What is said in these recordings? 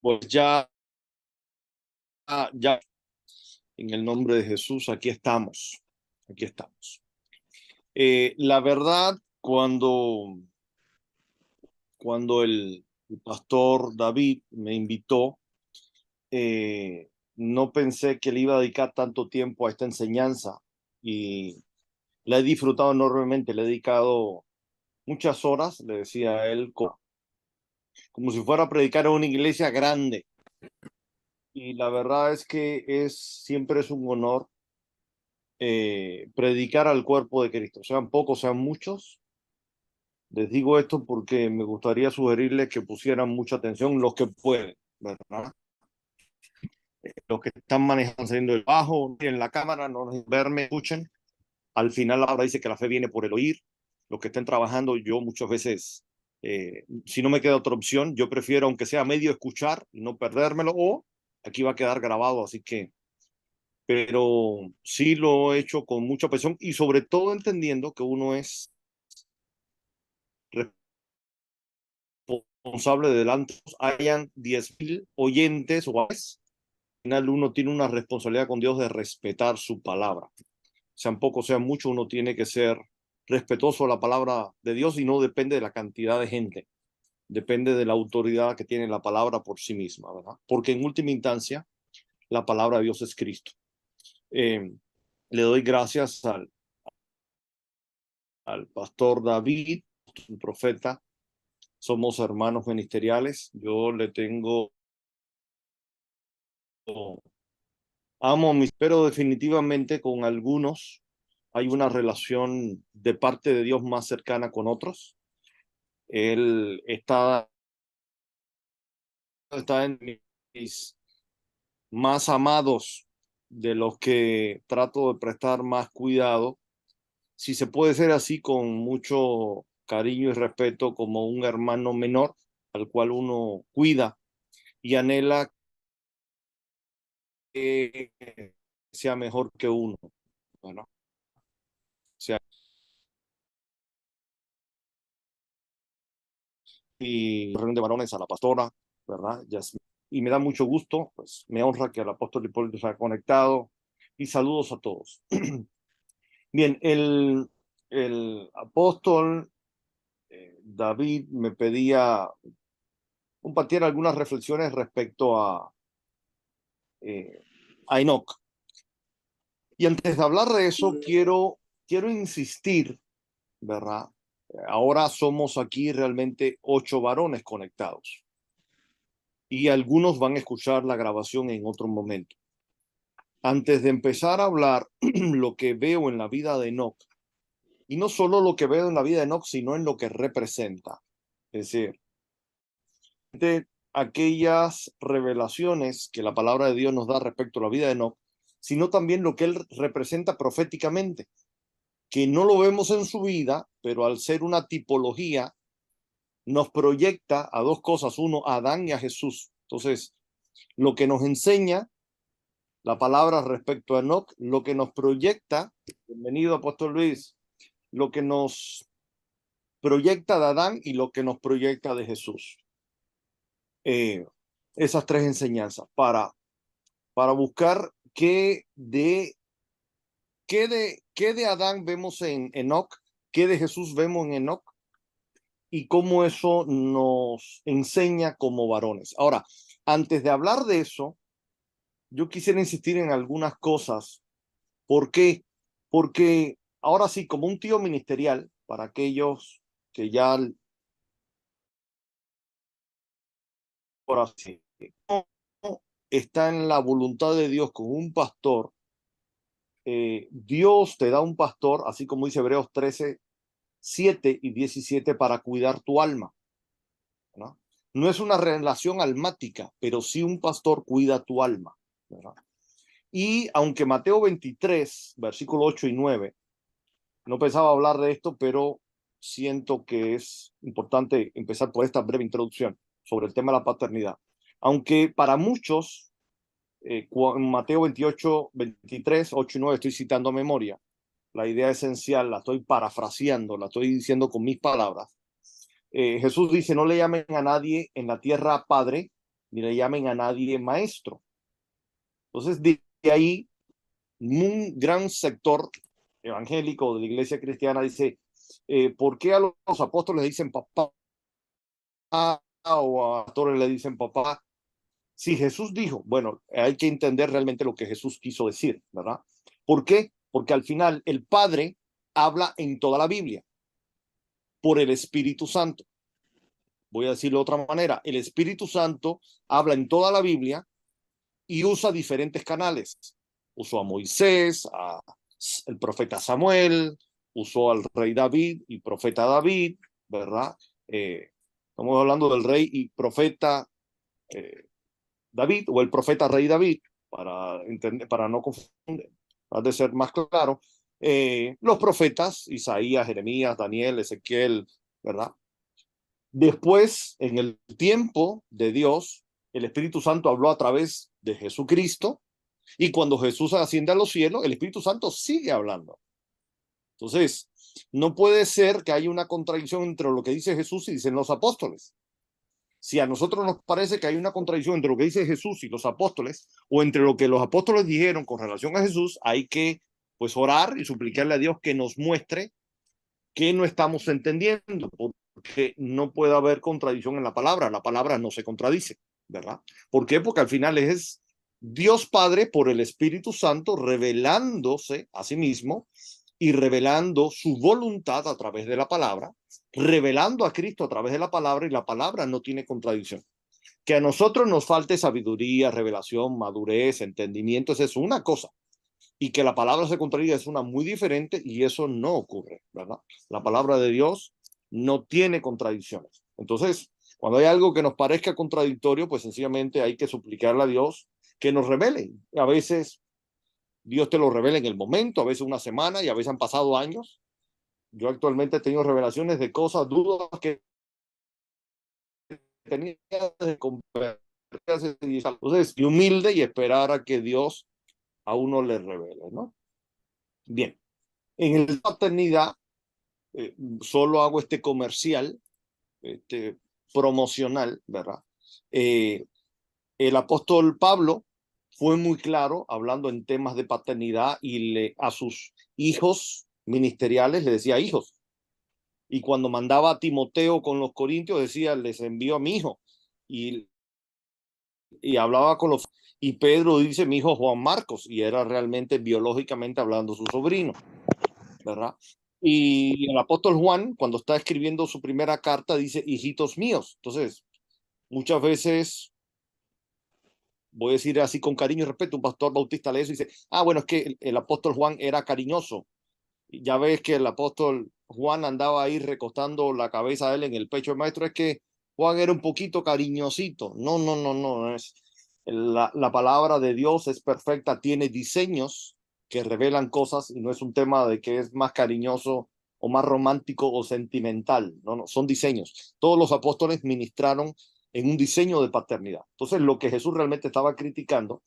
Pues ya, en el nombre de Jesús, aquí estamos. Aquí estamos. La verdad, cuando el pastor David me invitó, no pensé que le iba a dedicar tanto tiempo a esta enseñanza y la he disfrutado enormemente. Le he dedicado muchas horas, le decía a él, como si fuera a predicar en una iglesia grande. Y la verdad es que siempre es un honor predicar al cuerpo de Cristo, sean pocos, sean muchos. Les digo esto porque me gustaría sugerirles que pusieran mucha atención los que pueden, ¿verdad? Los que están manejando, haciendo el bajo, en la cámara, no verme, escuchen. Al final la palabra dice que la fe viene por el oír. Los que estén trabajando, yo muchas veces, si no me queda otra opción, yo prefiero, aunque sea medio escuchar y no perdérmelo, o aquí va a quedar grabado, así que, pero sí lo he hecho con mucha pasión y sobre todo entendiendo que uno es responsable de delante, hayan 10.000 oyentes o más, al final uno tiene una responsabilidad con Dios de respetar su palabra. Sean pocos, sean muchos, uno tiene que ser respetuoso a la palabra de Dios y no depende de la cantidad de gente, depende de la autoridad que tiene la palabra por sí misma, ¿verdad? Porque en última instancia, la palabra de Dios es Cristo. Le doy gracias al pastor David, un profeta. Somos hermanos ministeriales. Yo le tengo, amo, pero definitivamente con algunos hay una relación de parte de Dios más cercana con otros. Él está en mis más amados, de los que trato de prestar más cuidado, si se puede ser así, con mucho cariño y respeto, como un hermano menor al cual uno cuida y anhela que sea mejor que uno. Bueno, o sea, y reunión de varones a la pastora, ¿verdad? Y me da mucho gusto, pues me honra que el apóstol Hipólito se haya conectado y saludos a todos. Bien, el apóstol David me pedía compartir algunas reflexiones respecto eh, a Enoch. Y antes de hablar de eso, quiero insistir, ¿verdad? Ahora somos aquí realmente 8 varones conectados y algunos van a escuchar la grabación en otro momento. Antes de empezar a hablar lo que veo en la vida de Enoch, y no solo lo que veo en la vida de Enoch, sino en lo que representa. Es decir, de aquellas revelaciones que la palabra de Dios nos da respecto a la vida de Enoch, sino también lo que él representa proféticamente, que no lo vemos en su vida, pero al ser una tipología, nos proyecta a dos cosas: uno, a Adán y a Jesús. Entonces, lo que nos enseña la palabra respecto a Enoch, lo que nos proyecta, bienvenido apóstol Luis, lo que nos proyecta de Adán y lo que nos proyecta de Jesús. Esas tres enseñanzas para buscar qué de Adán vemos en Enoch, qué de Jesús vemos en Enoch y cómo eso nos enseña como varones. Ahora, antes de hablar de eso, yo quisiera insistir en algunas cosas. ¿Por qué? Porque ahora sí, como un tío ministerial, para aquellos que ya ahora sí, no está en la voluntad de Dios con un pastor, Dios te da un pastor, así como dice Hebreos 13, 7 y 17, para cuidar tu alma, ¿no? No es una relación almática, pero sí un pastor cuida tu alma, ¿verdad? Y aunque Mateo 23, versículo 8 y 9, no pensaba hablar de esto, pero siento que es importante empezar por esta breve introducción sobre el tema de la paternidad. Aunque para muchos, Mateo 28, 23, 8 y 9, estoy citando a memoria, la idea esencial la estoy parafraseando, la estoy diciendo con mis palabras. Jesús dice: no le llamen a nadie en la tierra padre, ni le llamen a nadie maestro. Entonces, de ahí, un gran sector evangélico de la iglesia cristiana dice, ¿por qué a los apóstoles le dicen papá o a pastores le dicen papá? Si Jesús dijo, bueno, hay que entender realmente lo que Jesús quiso decir, ¿verdad? ¿Por qué? Porque al final el Padre habla en toda la Biblia por el Espíritu Santo. Voy a decirlo de otra manera, el Espíritu Santo habla en toda la Biblia y usa diferentes canales. Usó a Moisés, el profeta Samuel, usó al rey David y profeta David, ¿verdad? Estamos hablando del rey y profeta David o el profeta rey David, para, entender, para no confundir, para de ser más claro. Los profetas, Isaías, Jeremías, Daniel, Ezequiel, ¿verdad? Después, en el tiempo de Dios, el Espíritu Santo habló a través de Jesucristo, y cuando Jesús asciende a los cielos, el Espíritu Santo sigue hablando. Entonces, no puede ser que haya una contradicción entre lo que dice Jesús y dicen los apóstoles. Si a nosotros nos parece que hay una contradicción entre lo que dice Jesús y los apóstoles, o entre lo que los apóstoles dijeron con relación a Jesús, hay que pues orar y suplicarle a Dios que nos muestre que no estamos entendiendo, porque no puede haber contradicción en la palabra no se contradice, ¿verdad? ¿Por qué? Porque al final es Dios Padre por el Espíritu Santo revelándose a sí mismo y revelando su voluntad a través de la palabra, revelando a Cristo a través de la palabra, y la palabra no tiene contradicción. Que a nosotros nos falte sabiduría, revelación, madurez, entendimiento, eso es una cosa, y que la palabra se contradiga es una muy diferente, y eso no ocurre, ¿verdad? La palabra de Dios no tiene contradicciones. Entonces, cuando hay algo que nos parezca contradictorio, pues sencillamente hay que suplicarle a Dios que nos revele. A veces Dios te lo revela en el momento, a veces una semana, y a veces han pasado años. Yo actualmente he tenido revelaciones de cosas, dudas que tenía de convertirse. Entonces, y humilde y esperar a que Dios a uno le revele, ¿no? Bien, en la paternidad, solo hago este comercial, este promocional, ¿verdad? Eh, el apóstol Pablo fue muy claro hablando en temas de paternidad, y a sus hijos ministeriales le decía hijos. Y cuando mandaba a Timoteo con los corintios decía, les envío a mi hijo. Y hablaba con los... Y Pedro dice, mi hijo Juan Marcos, y era realmente biológicamente hablando su sobrino, ¿verdad? Y el apóstol Juan, cuando está escribiendo su primera carta, dice, hijitos míos. Entonces, muchas veces, voy a decir así con cariño y respeto, un pastor bautista lee eso y dice, bueno, es que el apóstol Juan era cariñoso. Y ya ves que el apóstol Juan andaba ahí recostando la cabeza de él en el pecho del maestro, es que Juan era un poquito cariñosito. No, no, no, no. La palabra de Dios es perfecta, tiene diseños que revelan cosas, y no es un tema de que es más cariñoso o más romántico o sentimental. No, no, son diseños. Todos los apóstoles ministraron en un diseño de paternidad. Entonces, lo que Jesús realmente estaba criticando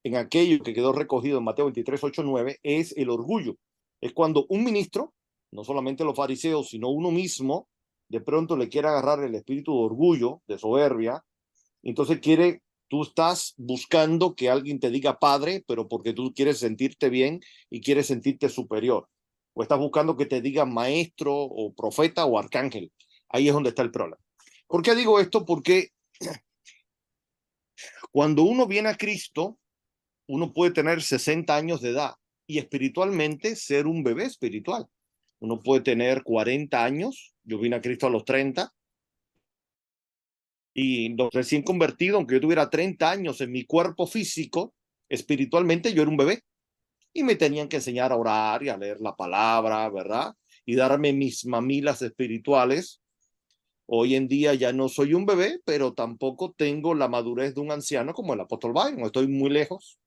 en aquello que quedó recogido en Mateo 23, 8, 9, es el orgullo. Es cuando un ministro, no solamente los fariseos, sino uno mismo, de pronto le quiere agarrar el espíritu de orgullo, de soberbia, entonces tú estás buscando que alguien te diga padre, pero porque tú quieres sentirte bien y quieres sentirte superior. O estás buscando que te diga maestro o profeta o arcángel. Ahí es donde está el problema. ¿Por qué digo esto? Porque cuando uno viene a Cristo, uno puede tener 60 años de edad y espiritualmente ser un bebé espiritual. Uno puede tener 40 años, yo vine a Cristo a los 30, y recién convertido, aunque yo tuviera 30 años en mi cuerpo físico, espiritualmente yo era un bebé. Y me tenían que enseñar a orar y a leer la palabra, ¿verdad? Y darme mis mamilas espirituales. Hoy en día ya no soy un bebé, pero tampoco tengo la madurez de un anciano como el apóstol Byron. Estoy muy lejos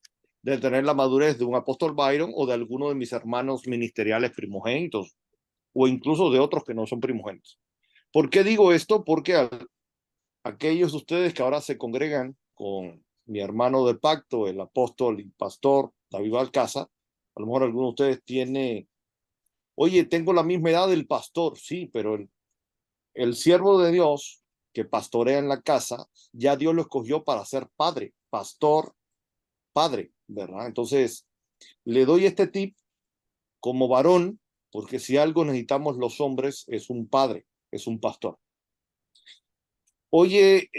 de tener la madurez de un apóstol Byron o de alguno de mis hermanos ministeriales primogénitos, o incluso de otros que no son primogénitos. ¿Por qué digo esto? Porque aquellos de ustedes que ahora se congregan con mi hermano de pacto, el apóstol y pastor David Balcázar, a lo mejor alguno de ustedes tiene, oye, tengo la misma edad del pastor, sí, pero el siervo de Dios, que pastorea en la casa, ya Dios lo escogió para ser padre, pastor, padre, ¿verdad? Entonces, le doy este tip como varón, porque si algo necesitamos los hombres es un padre, es un pastor. Oye,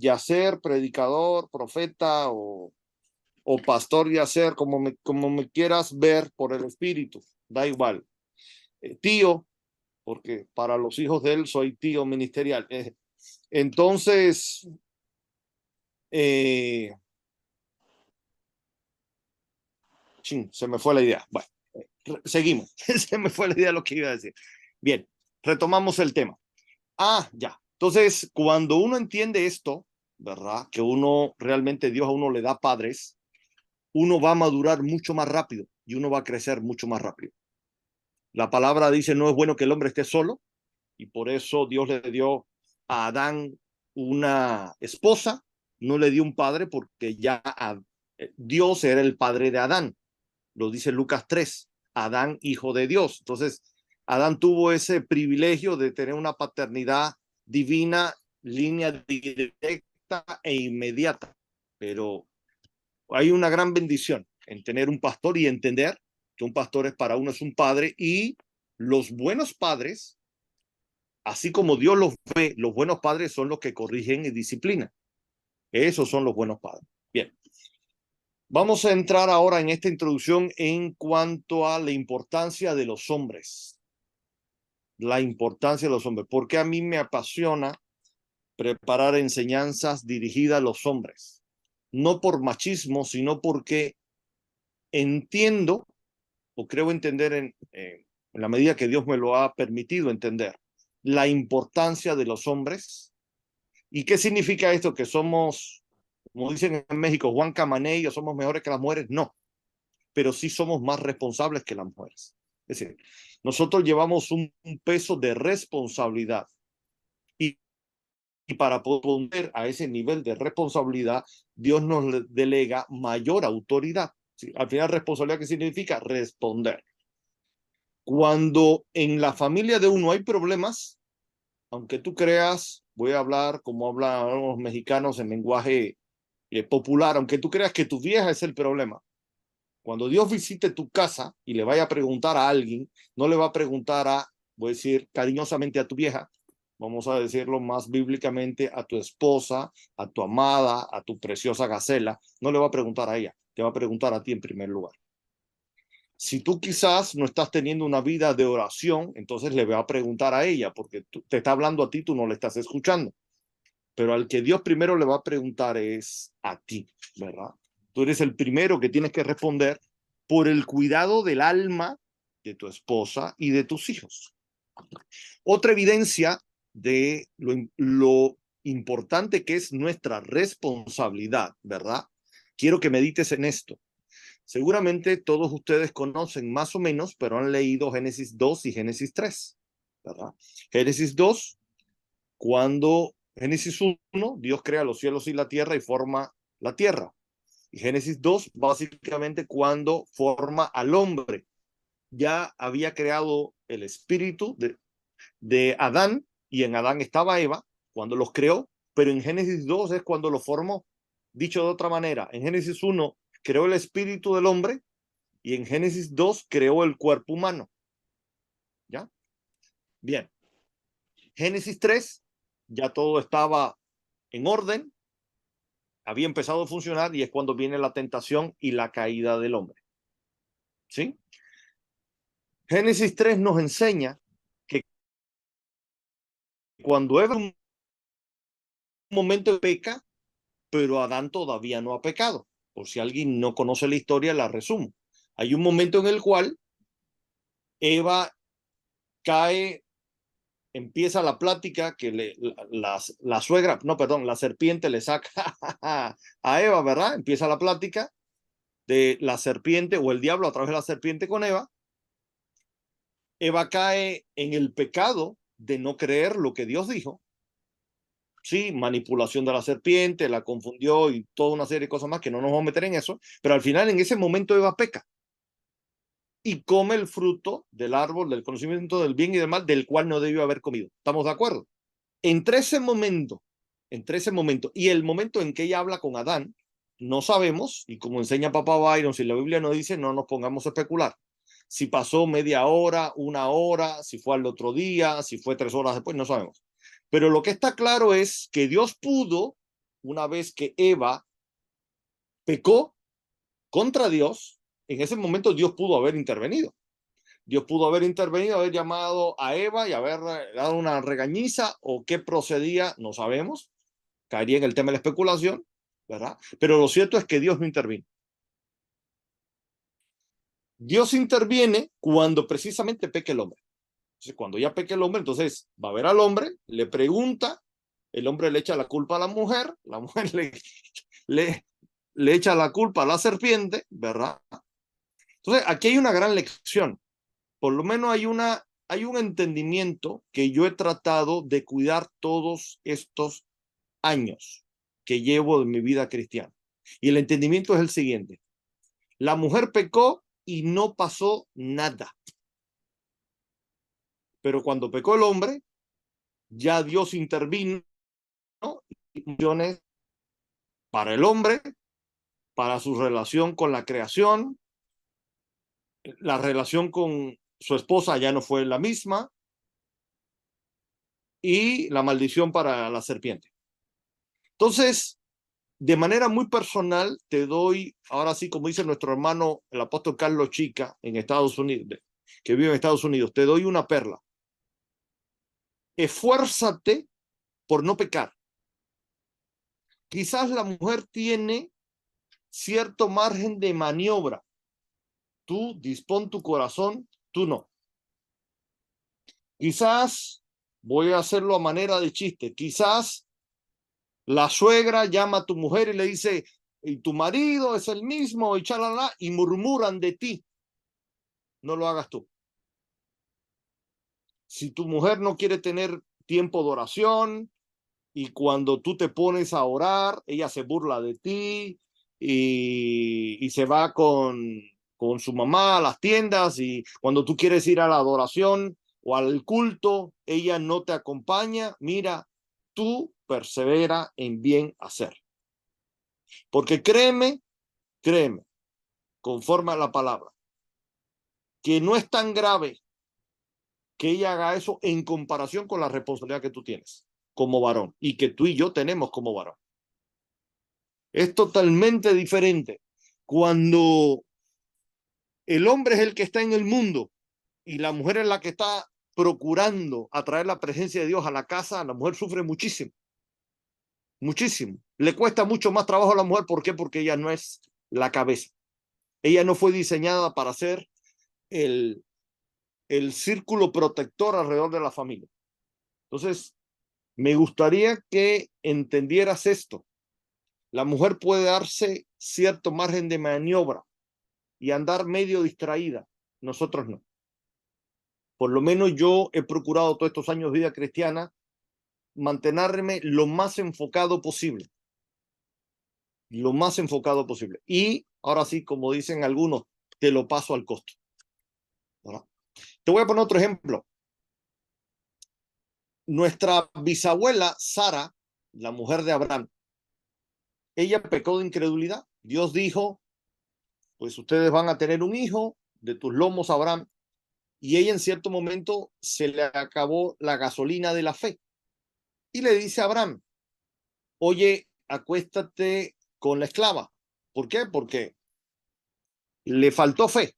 Yacer, predicador, profeta o pastor Yacer, como me quieras ver por el espíritu, da igual. Tío, porque para los hijos de él soy tío ministerial. Entonces, se me fue la idea. Bueno, seguimos. Se me fue la idea de lo que iba a decir. Bien, retomamos el tema. Ya. Entonces, cuando uno entiende esto, ¿verdad? Que uno realmente Dios a uno le da padres, uno va a madurar mucho más rápido y uno va a crecer mucho más rápido. La palabra dice, no es bueno que el hombre esté solo, y por eso Dios le dio a Adán una esposa, no le dio un padre porque ya Dios era el padre de Adán. Lo dice Lucas 3, Adán, hijo de Dios. Entonces, Adán tuvo ese privilegio de tener una paternidad divina, línea directa e inmediata. Pero hay una gran bendición en tener un pastor y entender que un pastor es para uno es un padre, y los buenos padres, así como Dios los ve, los buenos padres son los que corrigen y disciplinan. Esos son los buenos padres. Bien. Vamos a entrar ahora en esta introducción en cuanto a la importancia de los hombres. La importancia de los hombres. Porque a mí me apasiona preparar enseñanzas dirigidas a los hombres. No por machismo, sino porque entiendo, o creo entender en la medida que Dios me lo ha permitido entender, la importancia de los hombres. ¿Y qué significa esto? Que somos, como dicen en México, Juan Camaney, o somos mejores que las mujeres. No, pero sí somos más responsables que las mujeres. Es decir, nosotros llevamos un peso de responsabilidad, y para poder a ese nivel de responsabilidad, Dios nos delega mayor autoridad. ¿Sí? Al final, responsabilidad, ¿qué significa? Responder. Cuando en la familia de uno hay problemas, aunque tú creas, voy a hablar como hablan los mexicanos en lenguaje popular, aunque tú creas que tu vieja es el problema, cuando Dios visite tu casa y le vaya a preguntar a alguien, no le va a preguntar voy a decir cariñosamente a tu vieja, vamos a decirlo más bíblicamente, a tu esposa, a tu amada, a tu preciosa gacela, no le va a preguntar a ella, te va a preguntar a ti en primer lugar. Si tú quizás no estás teniendo una vida de oración, entonces le va a preguntar a ella, porque te está hablando a ti, tú no le estás escuchando. Pero al que Dios primero le va a preguntar es a ti, ¿verdad? Tú eres el primero que tienes que responder por el cuidado del alma de tu esposa y de tus hijos. Otra evidencia de lo importante que es nuestra responsabilidad, ¿verdad? Quiero que medites en esto. Seguramente todos ustedes conocen más o menos, pero han leído Génesis 2 y Génesis 3, ¿verdad? Génesis 2, cuando Génesis 1, Dios crea los cielos y la tierra y forma la tierra. Y Génesis 2, básicamente cuando forma al hombre. Ya había creado el espíritu de Adán, y en Adán estaba Eva cuando los creó, pero en Génesis 2 es cuando lo formó. Dicho de otra manera, en Génesis 1 creó el espíritu del hombre, y en Génesis 2 creó el cuerpo humano. ¿Ya? Bien. Génesis 3, ya todo estaba en orden, había empezado a funcionar, y es cuando viene la tentación y la caída del hombre. ¿Sí? Génesis 3 nos enseña que cuando Eva en un momento peca, pero Adán todavía no ha pecado. Por si alguien no conoce la historia, la resumo. Hay un momento en el cual Eva cae, empieza la plática que la suegra, no, perdón, la serpiente le saca a Eva, ¿verdad? Empieza la plática de la serpiente, o el diablo a través de la serpiente con Eva. Eva cae en el pecado de no creer lo que Dios dijo. Sí, manipulación de la serpiente, la confundió y toda una serie de cosas más que no nos vamos a meter en eso, pero al final en ese momento Eva peca y come el fruto del árbol del conocimiento del bien y del mal, del cual no debió haber comido. ¿Estamos de acuerdo? Entre ese momento, y el momento en que ella habla con Adán, no sabemos, y como enseña Papá Byron, si la Biblia no dice, no nos pongamos a especular. Si pasó media hora, una hora, si fue al otro día, si fue 3 horas después, no sabemos. Pero lo que está claro es que Dios pudo, una vez que Eva pecó contra Dios, en ese momento Dios pudo haber intervenido. Dios pudo haber intervenido, haber llamado a Eva y haber dado una regañiza o qué procedía, no sabemos. Caería en el tema de la especulación, ¿verdad? Pero lo cierto es que Dios no intervino. Dios interviene cuando precisamente peque el hombre. Entonces, cuando ya peque el hombre, entonces va a ver al hombre, le pregunta, el hombre le echa la culpa a la mujer le, le echa la culpa a la serpiente, ¿verdad? Entonces, aquí hay una gran lección. Por lo menos hay un entendimiento que yo he tratado de cuidar todos estos años que llevo de mi vida cristiana. Y el entendimiento es el siguiente. La mujer pecó y no pasó nada. Pero cuando pecó el hombre, ya Dios intervino, ¿no? Para el hombre, para su relación con la creación, la relación con su esposa ya no fue la misma, y la maldición para la serpiente. Entonces, de manera muy personal, te doy, ahora sí, como dice nuestro hermano, el apóstol Carlos Chica, en Estados Unidos, que vive en Estados Unidos, te doy una perla. Esfuérzate por no pecar. Quizás la mujer tiene cierto margen de maniobra. Tú dispón tu corazón, tú no. Quizás, voy a hacerlo a manera de chiste, quizás la suegra llama a tu mujer y le dice, y tu marido es el mismo, y chalala, y murmuran de ti. No lo hagas tú. Si tu mujer no quiere tener tiempo de oración y cuando tú te pones a orar, ella se burla de ti y se va con su mamá a las tiendas, y cuando tú quieres ir a la adoración o al culto, ella no te acompaña, mira, tú persevera en bien hacer. Porque créeme, conforme a la palabra, que no es tan grave que ella haga eso en comparación con la responsabilidad que tú tienes como varón y que tú y yo tenemos como varón. Es totalmente diferente cuando el hombre es el que está en el mundo y la mujer es la que está procurando atraer la presencia de Dios a la casa. La mujer sufre muchísimo, muchísimo. Le cuesta mucho más trabajo a la mujer. ¿Por qué? Porque ella no es la cabeza. Ella no fue diseñada para ser el círculo protector alrededor de la familia. Entonces, me gustaría que entendieras esto. La mujer puede darse cierto margen de maniobra y andar medio distraída. Nosotros no. Por lo menos yo he procurado todos estos años de vida cristiana mantenerme lo más enfocado posible. Lo más enfocado posible. Y ahora sí, como dicen algunos, te lo paso al costo. ¿Verdad? Te voy a poner otro ejemplo. Nuestra bisabuela Sara, la mujer de Abraham, ella pecó de incredulidad. Dios dijo, pues ustedes van a tener un hijo de tus lomos, Abraham. Y ella en cierto momento se le acabó la gasolina de la fe. Y le dice a Abraham, oye, acuéstate con la esclava. ¿Por qué? Porque le faltó fe.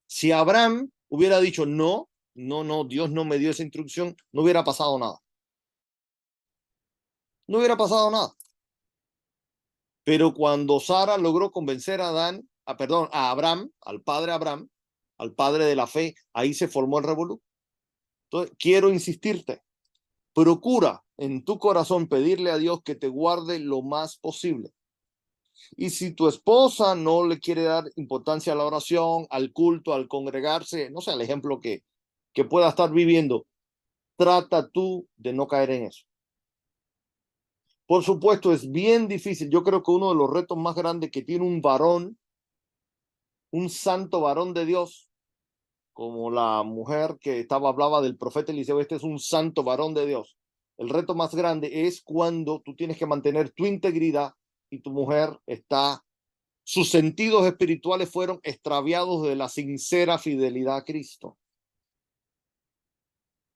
Si Abraham hubiera dicho, no, no, no, Dios no me dio esa instrucción, no hubiera pasado nada. No hubiera pasado nada. Pero cuando Sara logró convencer a a Abraham, al padre Abraham, al padre de la fe, ahí se formó el revolú. Entonces, quiero insistirte, procura en tu corazón pedirle a Dios que te guarde lo más posible. Y si tu esposa no le quiere dar importancia a la oración, al culto, al congregarse, no sé, el ejemplo que pueda estar viviendo, trata tú de no caer en eso. Por supuesto, es bien difícil. Yo creo que uno de los retos más grandes que tiene un varón, un santo varón de Dios, como la mujer que hablaba del profeta Eliseo, este es un santo varón de Dios. El reto más grande es cuando tú tienes que mantener tu integridad y tu mujer sus sentidos espirituales fueron extraviados de la sincera fidelidad a Cristo.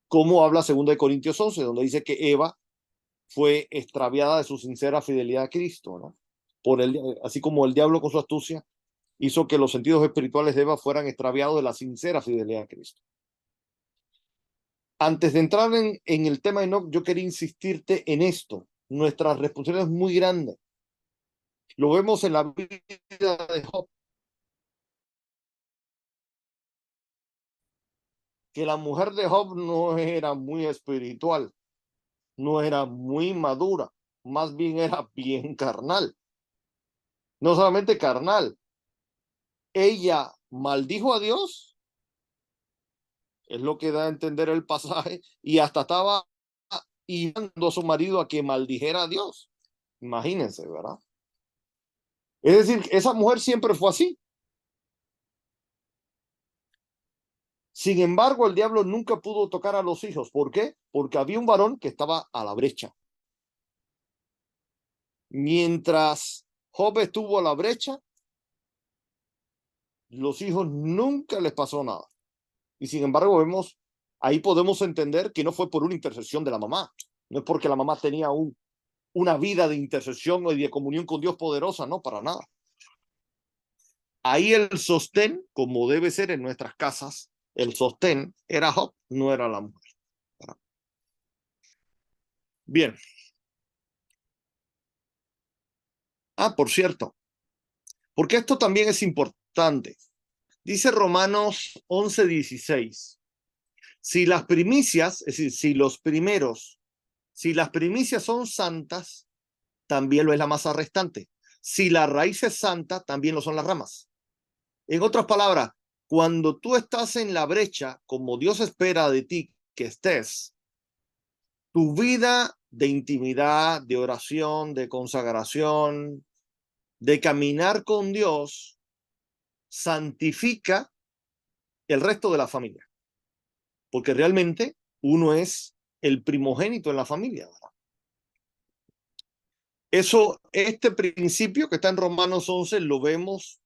Como habla 2 Corintios 11, donde dice que Eva fue extraviada de su sincera fidelidad a Cristo, ¿no? Así como el diablo con su astucia hizo que los sentidos espirituales de Eva fueran extraviados de la sincera fidelidad a Cristo. Antes de entrar en el tema de Enoch, yo quería insistirte en esto. Nuestra responsabilidad es muy grande. Lo vemos en la vida de Job, que la mujer de Job no era muy espiritual, no era muy madura, más bien era bien carnal. No solamente carnal, ella maldijo a Dios, es lo que da a entender el pasaje, y hasta estaba invitando a su marido a que maldijera a Dios. Imagínense, ¿verdad? Es decir, esa mujer siempre fue así. Sin embargo, el diablo nunca pudo tocar a los hijos. ¿Por qué? Porque había un varón que estaba a la brecha. Mientras Job estuvo a la brecha, los hijos nunca les pasó nada. Y sin embargo, ahí podemos entender que no fue por una intercesión de la mamá. No es porque la mamá tenía una vida de intercesión y de comunión con Dios poderosa, no, para nada. Ahí el sostén, como debe ser en nuestras casas, el sostén era Job, no era la mujer. Bien. Por cierto, porque esto también es importante. Dice Romanos 11:16. Si las primicias, es decir, si las primicias son santas, también lo es la masa restante. Si la raíz es santa, también lo son las ramas. En otras palabras, cuando tú estás en la brecha, como Dios espera de ti que estés, tu vida de intimidad, de oración, de consagración, de caminar con Dios, santifica el resto de la familia. Porque realmente uno es el primogénito en la familia, ¿verdad? Este principio que está en Romanos 11 lo vemos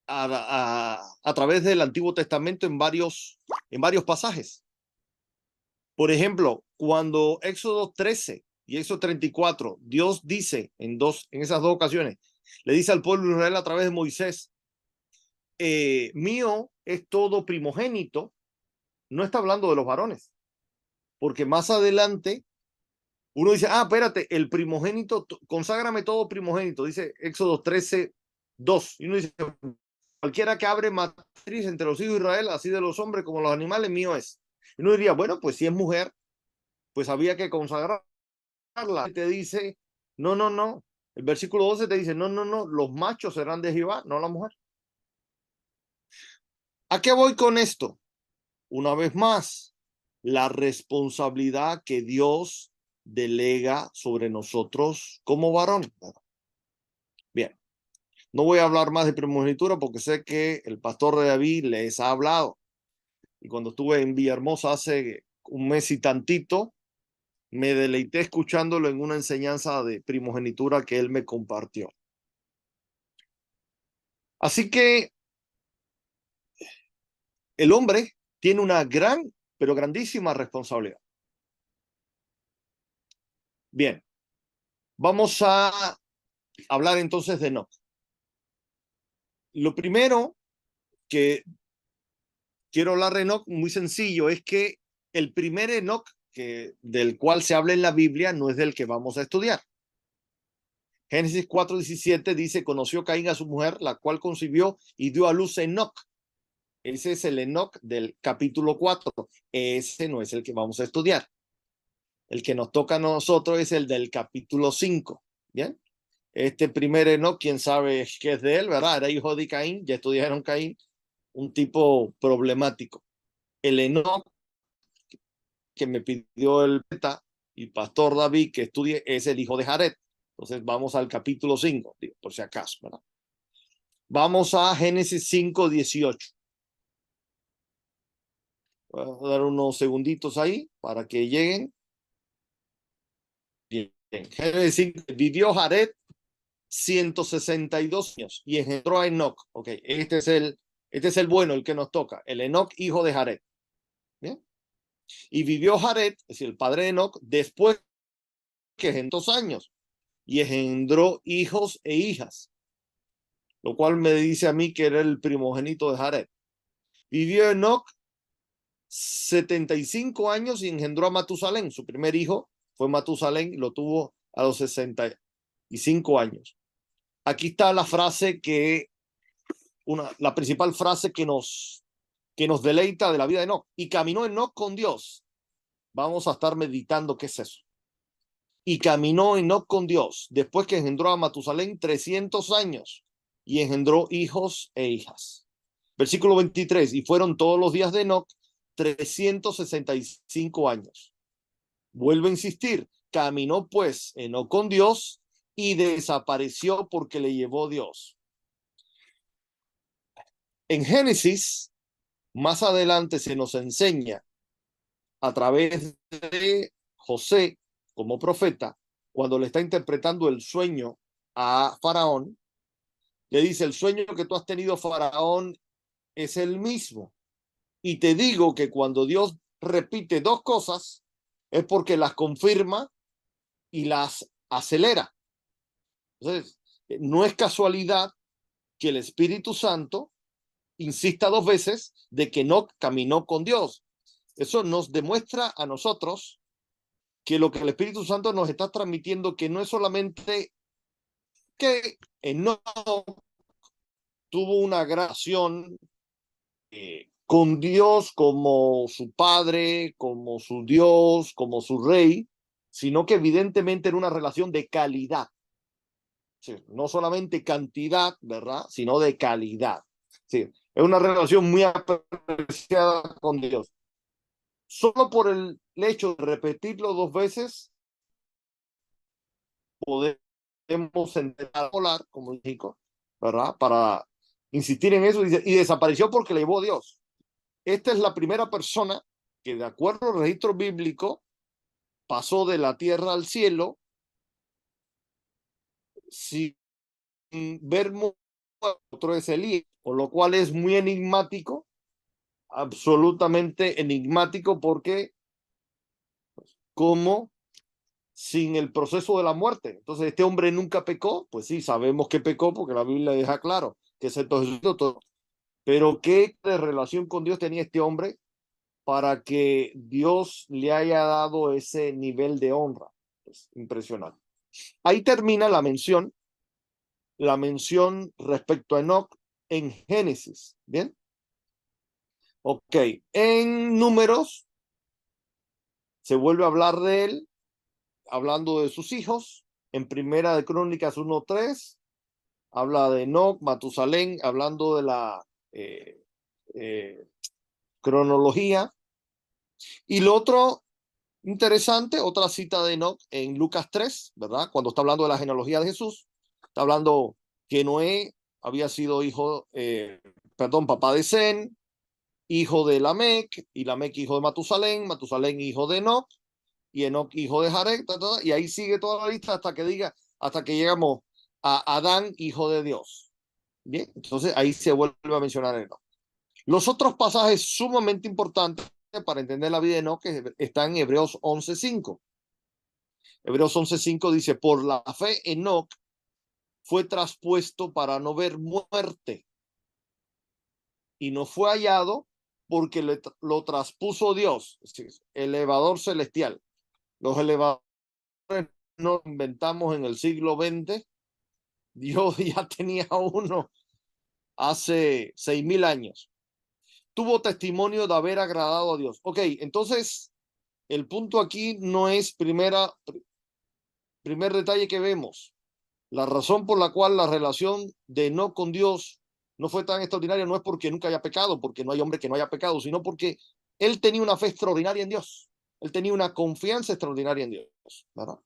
a través del Antiguo Testamento en varios pasajes. Por ejemplo, cuando Éxodo 13 y Éxodo 34, Dios dice en esas dos ocasiones, le dice al pueblo de Israel a través de Moisés, mío es todo primogénito, no está hablando de los varones, porque más adelante uno dice, espérate, el primogénito, conságrame todo primogénito, dice Éxodo 13:2. Y uno dice, cualquiera que abre matriz entre los hijos de Israel, así de los hombres como los animales, mío es. Y uno diría, bueno, pues si es mujer, pues había que consagrarla. Te dice, no, no, no. El versículo 12 te dice, no, no, no, los machos serán de Jehová, no la mujer. ¿A qué voy con esto? Una vez más, la responsabilidad que Dios delega sobre nosotros como varón. Bien, no voy a hablar más de primogenitura porque sé que el pastor de David les ha hablado. Y cuando estuve en Villahermosa hace un mes y tantito, me deleité escuchándolo en una enseñanza de primogenitura que él me compartió. Así que el hombre tiene una gran, pero grandísima responsabilidad. Bien, vamos a hablar entonces de Enoc. Lo primero que quiero hablar de Enoc, muy sencillo, es que el primer Enoc del cual se habla en la Biblia no es del que vamos a estudiar. Génesis 4:17 dice, conoció Caín a su mujer, la cual concibió y dio a luz Enoc. Ese es el Enoc del capítulo 4. Ese no es el que vamos a estudiar. El que nos toca a nosotros es el del capítulo 5. ¿Bien? Este primer Enoc, quién sabe qué es de él, ¿verdad? Era hijo de Caín, ya estudiaron Caín, un tipo problemático. El Enoc que me pidió el beta y pastor David que estudie es el hijo de Jared. Entonces vamos al capítulo 5, por si acaso, ¿verdad? Vamos a Génesis 5:18. Voy a dar unos segunditos ahí para que lleguen. Bien. Génesis 5, vivió Jared 162 años y engendró a Enoc. Ok, este es el bueno, el que nos toca, el Enoc, hijo de Jared. Bien. Y vivió Jared, es decir, el padre de Enoc, después que engendró 2 años y engendró hijos e hijas, lo cual me dice a mí que era el primogénito de Jared. Vivió Enoc 75 años y engendró a Matusalén. Su primer hijo fue Matusalén y lo tuvo a los 65 años. Aquí está la frase la principal frase que nos deleita de la vida de Enoc. Y caminó Enoc con Dios. Vamos a estar meditando qué es eso. Y caminó Enoc con Dios, después que engendró a Matusalén 300 años y engendró hijos e hijas. Versículo 23, y fueron todos los días de Enoc 365 años. Vuelvo a insistir, caminó pues Enoc con Dios y desapareció porque le llevó Dios. En Génesis, más adelante se nos enseña a través de José como profeta, cuando le está interpretando el sueño a Faraón, le dice, el sueño que tú has tenido, Faraón, es el mismo. Y te digo que cuando Dios repite 2 cosas, es porque las confirma y las acelera. Entonces, no es casualidad que el Espíritu Santo insista 2 veces de que no caminó con Dios. Eso nos demuestra a nosotros que lo que el Espíritu Santo nos está transmitiendo, que no es solamente que no tuvo una grabación con Dios como su Padre, como su Dios, como su Rey, sino que evidentemente era una relación de calidad. Sí, no solamente cantidad, ¿verdad? Sino de calidad. Sí, es una relación muy apreciada con Dios. Solo por el hecho de repetirlo 2 veces, podemos entrar a volar, como dijo, ¿verdad? Para insistir en eso, y desapareció porque le llevó a Dios. Esta es la primera persona que, de acuerdo al registro bíblico, pasó de la tierra al cielo sin ver muerto. Otro es Elías, por lo cual es muy enigmático, absolutamente enigmático, porque como sin el proceso de la muerte. Entonces, ¿este hombre nunca pecó? Pues sí, sabemos que pecó porque la Biblia deja claro que excepto Jesucristo. Pero ¿qué de relación con Dios tenía este hombre para que Dios le haya dado ese nivel de honra? Es impresionante. Ahí termina la mención respecto a Enoc en Génesis. ¿Bien? Ok. En Números se vuelve a hablar de él, hablando de sus hijos. En Primera de Crónicas 1:3 habla de Enoc, Matusalén, hablando de la cronología. Y lo otro interesante, otra cita de Enoc en Lucas 3, ¿verdad? Cuando está hablando de la genealogía de Jesús, está hablando que Noé había sido papá de Sem, hijo de Lamec, y Lamec hijo de Matusalén, Matusalén hijo de Enoc, y Enoc hijo de Jared, y ahí sigue toda la lista hasta que llegamos a Adán, hijo de Dios. Bien, entonces ahí se vuelve a mencionar Enoc. Los otros pasajes sumamente importantes para entender la vida de Enoc están en Hebreos 11:5. Hebreos 11:5 dice, por la fe Enoc fue traspuesto para no ver muerte y no fue hallado porque lo traspuso Dios, es decir, elevador celestial. Los elevadores no inventamos en el siglo XX, Dios ya tenía uno hace 6,000 años. Tuvo testimonio de haber agradado a Dios. Ok, entonces el punto aquí no es primer detalle que vemos. La razón por la cual la relación de Enoc con Dios no fue tan extraordinaria no es porque nunca haya pecado, porque no hay hombre que no haya pecado, sino porque él tenía una fe extraordinaria en Dios. Él tenía una confianza extraordinaria en Dios, ¿verdad?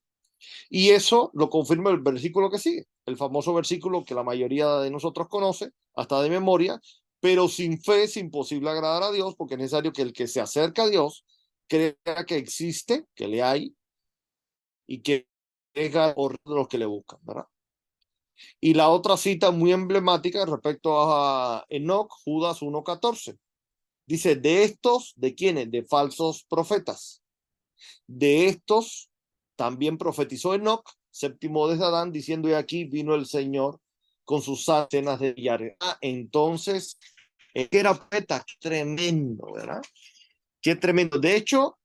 Y eso lo confirma el versículo que sigue, el famoso versículo que la mayoría de nosotros conoce, hasta de memoria, Pero sin fe es imposible agradar a Dios, porque es necesario que el que se acerca a Dios crea que existe, que le hay, y que deja por los que le buscan, ¿verdad? Y la otra cita muy emblemática respecto a Enoc, Judas 1:14. Dice, de estos, ¿de quiénes? De falsos profetas. De estos también profetizó Enoc, séptimo de Adán, diciendo, y aquí vino el Señor con sus cenas de Yare. Entonces, que era profeta, tremendo, ¿verdad? Qué tremendo. De hecho,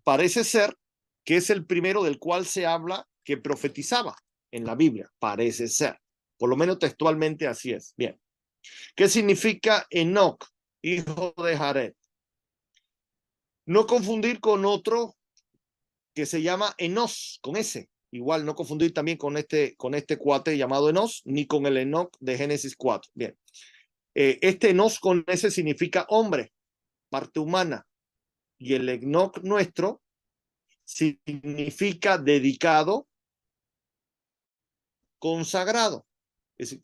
parece ser que es el primero del cual se habla que profetizaba en la Biblia, parece ser. Por lo menos textualmente así es. Bien. ¿Qué significa Enoc, hijo de Jared? No confundir con otro que se llama Enos, con S. Igual no confundir también con este cuate llamado Enos, ni con el Enoc de Génesis 4. Bien. Este Enos con S significa hombre, parte humana. Y el Enoc nuestro significa dedicado, consagrado.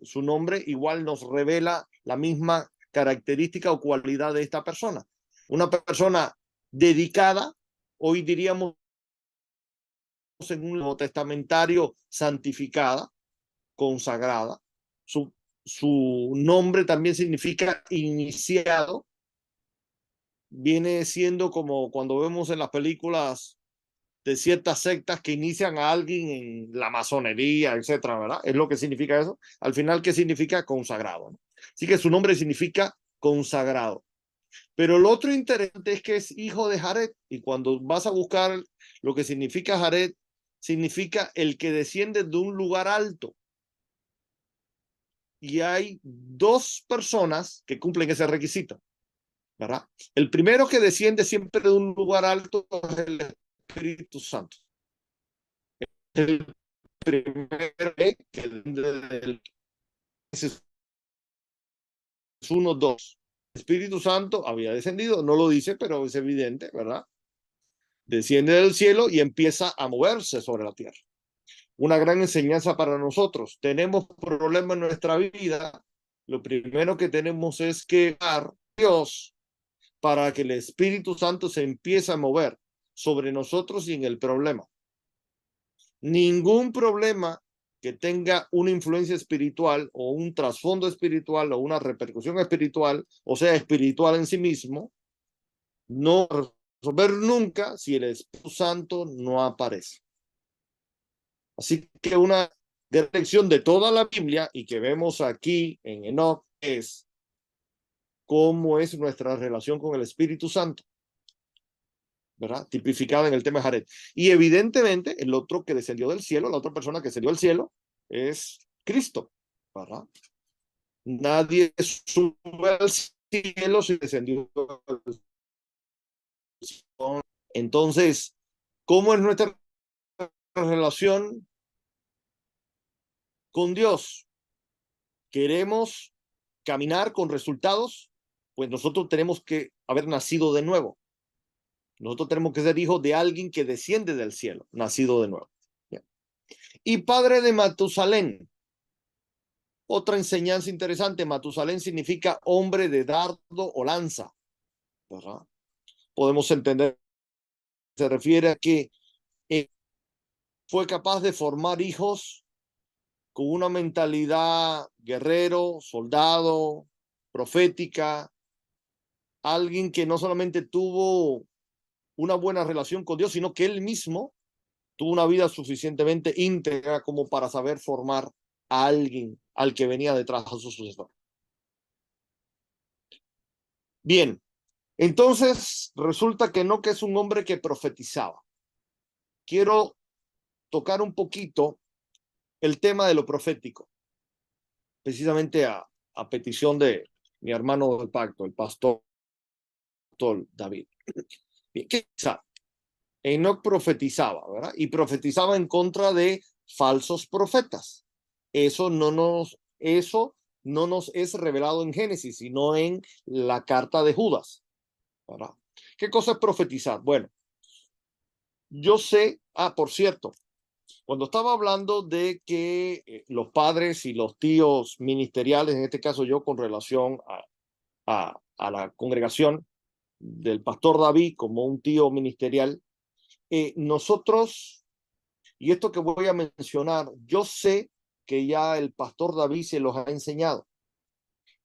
Su nombre igual nos revela la misma característica o cualidad de esta persona. Una persona dedicada, hoy diríamos en un Nuevo Testamentario, santificada, consagrada. Su nombre también significa iniciado. Viene siendo como cuando vemos en las películas de ciertas sectas que inician a alguien en la masonería, etcétera, ¿verdad? Es lo que significa eso. Al final, ¿qué significa? Consagrado, ¿no? Así que su nombre significa consagrado. Pero lo otro interesante es que es hijo de Jared, y cuando vas a buscar lo que significa Jared, significa el que desciende de un lugar alto. Y hay dos personas que cumplen ese requisito, ¿verdad? El primero que desciende siempre de un lugar alto es el Espíritu Santo. El primero que es 1, 2. El Espíritu Santo había descendido, no lo dice, pero es evidente, ¿verdad? Desciende del cielo y empieza a moverse sobre la tierra. Una gran enseñanza para nosotros. Tenemos problemas en nuestra vida. Lo primero que tenemos es que dar a Dios para que el Espíritu Santo se empiece a mover sobre nosotros y en el problema. Ningún problema que tenga una influencia espiritual o un trasfondo espiritual o una repercusión espiritual, o sea, espiritual en sí mismo, no va a resolver nunca si el Espíritu Santo no aparece. Así que una lección de toda la Biblia y que vemos aquí en Enoch es cómo es nuestra relación con el Espíritu Santo, ¿verdad? Tipificada en el tema de Jared. Y evidentemente el otro que descendió del cielo, la otra persona que descendió del cielo es Cristo, ¿verdad? Nadie sube al cielo si descendió del cielo. Entonces, ¿cómo es nuestra relación con Dios? ¿Queremos caminar con resultados? Pues nosotros tenemos que haber nacido de nuevo. Nosotros tenemos que ser hijos de alguien que desciende del cielo, nacido de nuevo. Bien. Y padre de Matusalén. Otra enseñanza interesante, Matusalén significa hombre de dardo o lanza, ¿verdad? Podemos entender, se refiere a que fue capaz de formar hijos con una mentalidad guerrero, soldado, profética, alguien que no solamente tuvo una buena relación con Dios, sino que él mismo tuvo una vida suficientemente íntegra como para saber formar a alguien al que venía detrás de su sucesor. Bien, entonces resulta que no, que es un hombre que profetizaba. Quiero tocar un poquito el tema de lo profético, precisamente a petición de mi hermano del pacto, el pastor David. Bien, ¿qué sabe? Enoc profetizaba, ¿verdad? Y profetizaba en contra de falsos profetas. Eso no nos es revelado en Génesis, sino en la carta de Judas, ¿verdad? ¿Qué cosa es profetizar? Bueno, yo sé, por cierto, Cuando estaba hablando de que los padres y los tíos ministeriales, en este caso yo con relación a la congregación del pastor David como un tío ministerial, nosotros, y esto que voy a mencionar, yo sé que ya el pastor David se los ha enseñado,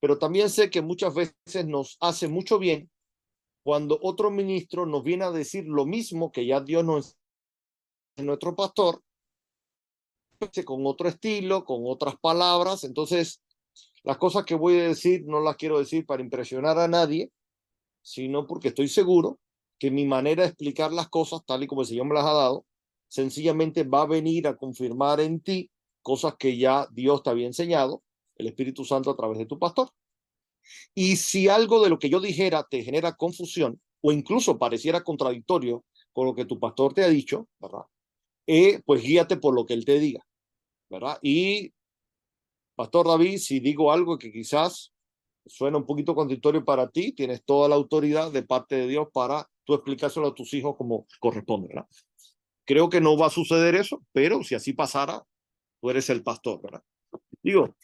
pero también sé que muchas veces nos hace mucho bien cuando otro ministro nos viene a decir lo mismo que ya Dios nos enseñó a nuestro pastor, con otro estilo, con otras palabras. Entonces, las cosas que voy a decir no las quiero decir para impresionar a nadie, sino porque estoy seguro que mi manera de explicar las cosas, tal y como el Señor me las ha dado, sencillamente va a venir a confirmar en ti cosas que ya Dios te había enseñado, el Espíritu Santo a través de tu pastor. Y si algo de lo que yo dijera te genera confusión o incluso pareciera contradictorio con lo que tu pastor te ha dicho, ¿verdad? Pues guíate por lo que él te diga, ¿verdad? Y Pastor David, si digo algo que quizás suena un poquito contradictorio para ti, tienes toda la autoridad de parte de Dios para tú explicárselo a tus hijos como corresponde, ¿verdad? Creo que no va a suceder eso, pero si así pasara, tú eres el pastor, ¿verdad? Digo,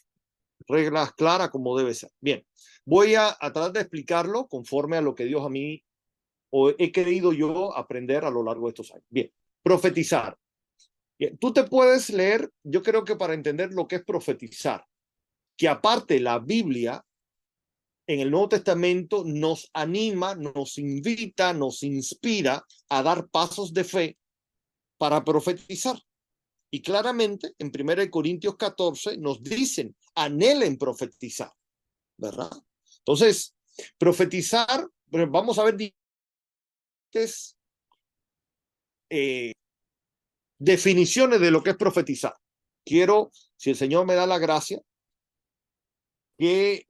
reglas claras como debe ser. Bien, voy a tratar de explicarlo conforme a lo que Dios a mí o he querido yo aprender a lo largo de estos años. Bien, profetizar. Bien, tú te puedes leer, yo creo que para entender lo que es profetizar, que aparte la Biblia en el Nuevo Testamento nos anima, nos invita, nos inspira a dar pasos de fe para profetizar. Y claramente en 1 Corintios 14 nos dicen, anhelen profetizar, ¿verdad? Entonces, profetizar, vamos a ver eh, definiciones de lo que es profetizar. Quiero, si el Señor me da la gracia, que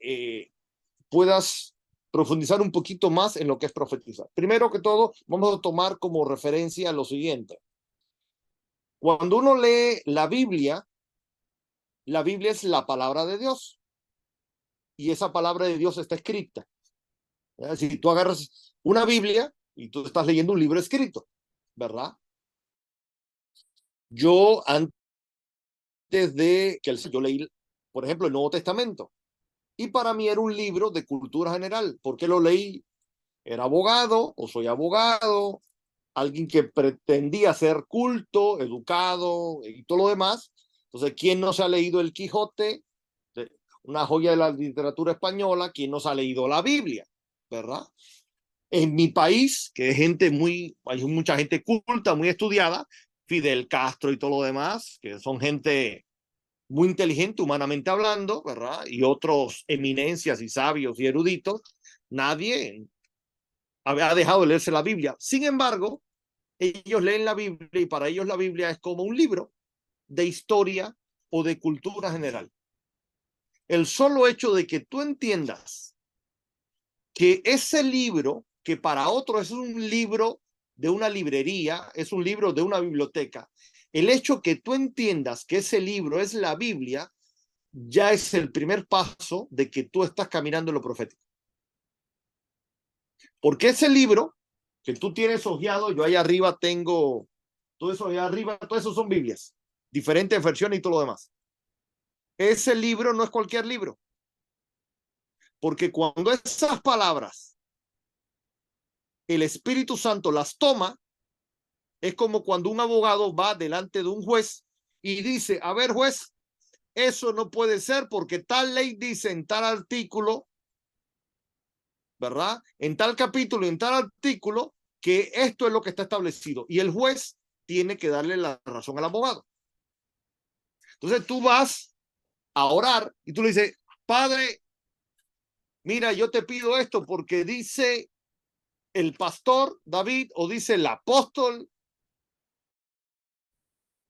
puedas profundizar un poquito más en lo que es profetizar. Primero que todo, vamos a tomar como referencia lo siguiente. Cuando uno lee la Biblia es la palabra de Dios y esa palabra de Dios está escrita. Si tú agarras una Biblia y tú estás leyendo un libro escrito, ¿verdad? Yo antes de que yo leí, por ejemplo, el Nuevo Testamento y para mí era un libro de cultura general. ¿Por qué lo leí? Era abogado o soy abogado, alguien que pretendía ser culto, educado y todo lo demás. Entonces, ¿quién no se ha leído el Quijote? Una joya de la literatura española. ¿Quién no se ha leído la Biblia? ¿Verdad? En mi país, que es gente hay mucha gente culta, muy estudiada, Fidel Castro y todo lo demás, que son gente muy inteligente humanamente hablando, ¿verdad? Y otros eminencias y sabios y eruditos, nadie ha dejado de leerse la Biblia. Sin embargo, ellos leen la Biblia y para ellos la Biblia es como un libro de historia o de cultura general. El solo hecho de que tú entiendas que ese libro, que para otros es un libro de una librería, es un libro de una biblioteca, el hecho que tú entiendas que ese libro es la Biblia, ya es el primer paso de que tú estás caminando en lo profético. Porque ese libro que tú tienes hojeado, yo ahí arriba tengo todo eso allá arriba, todo eso son Biblias, diferentes versiones y todo lo demás. Ese libro no es cualquier libro, porque cuando esas palabras el Espíritu Santo las toma, es como cuando un abogado va delante de un juez y dice, a ver juez, eso no puede ser porque tal ley dice en tal artículo, ¿verdad? En tal capítulo, en tal artículo, que esto es lo que está establecido. Y el juez tiene que darle la razón al abogado. Entonces tú vas a orar y tú le dices, Padre, mira, yo te pido esto porque dice el pastor David o dice el apóstol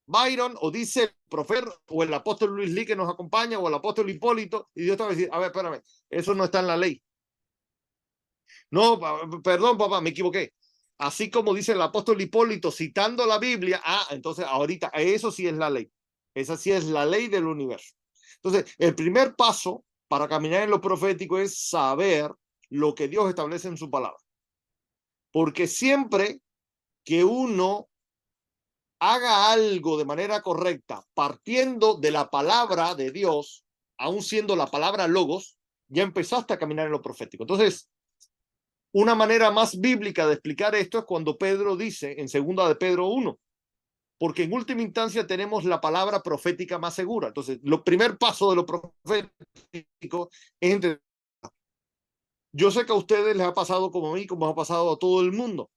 Byron o dice el profeta o el apóstol Luis Lee que nos acompaña o el apóstol Hipólito y Dios te va a decir, a ver, espérame, eso no está en la ley. No, perdón, papá, me equivoqué. Así como dice el apóstol Hipólito citando la Biblia, entonces ahorita eso sí es la ley. Esa sí es la ley del universo. Entonces, el primer paso para caminar en lo profético es saber lo que Dios establece en su palabra. Porque siempre que uno haga algo de manera correcta, partiendo de la palabra de Dios, aún siendo la palabra logos, ya empezaste a caminar en lo profético. Entonces, una manera más bíblica de explicar esto es cuando Pedro dice en 2 de Pedro 1, porque en última instancia tenemos la palabra profética más segura. Entonces, el primer paso de lo profético es entender. Yo sé que a ustedes les ha pasado como a mí, como ha pasado a todo el mundo.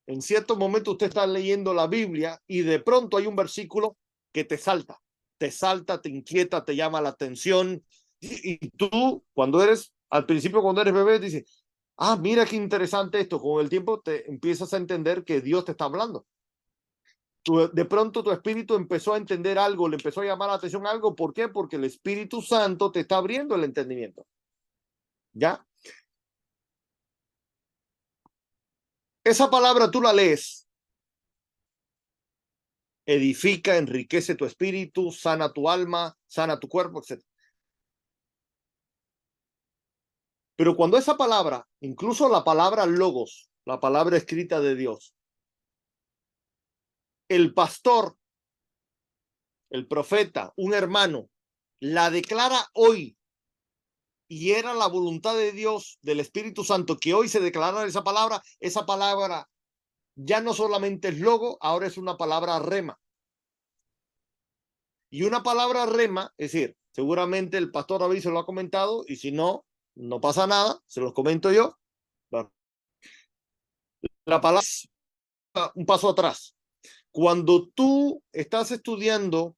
En cierto momento usted está leyendo la Biblia y de pronto hay un versículo que te salta, te inquieta, te llama la atención. Y tú, al principio cuando eres bebé, dices, ah, mira qué interesante esto. Con el tiempo te empiezas a entender que Dios te está hablando. De pronto tu espíritu empezó a entender algo, le empezó a llamar la atención algo. ¿Por qué? Porque el Espíritu Santo te está abriendo el entendimiento. ¿Ya? Esa palabra tú la lees, edifica, enriquece tu espíritu, sana tu alma, sana tu cuerpo, etc. Pero cuando esa palabra, incluso la palabra logos, la palabra escrita de Dios, el pastor, el profeta, un hermano, la declara hoy, y era la voluntad de Dios, del Espíritu Santo, que hoy se declarara esa palabra ya no solamente es logo, ahora es una palabra rema. Y una palabra rema, es decir, seguramente el pastor David se lo ha comentado, y si no, no pasa nada, se los comento yo. La palabra, un paso atrás. Cuando tú estás estudiando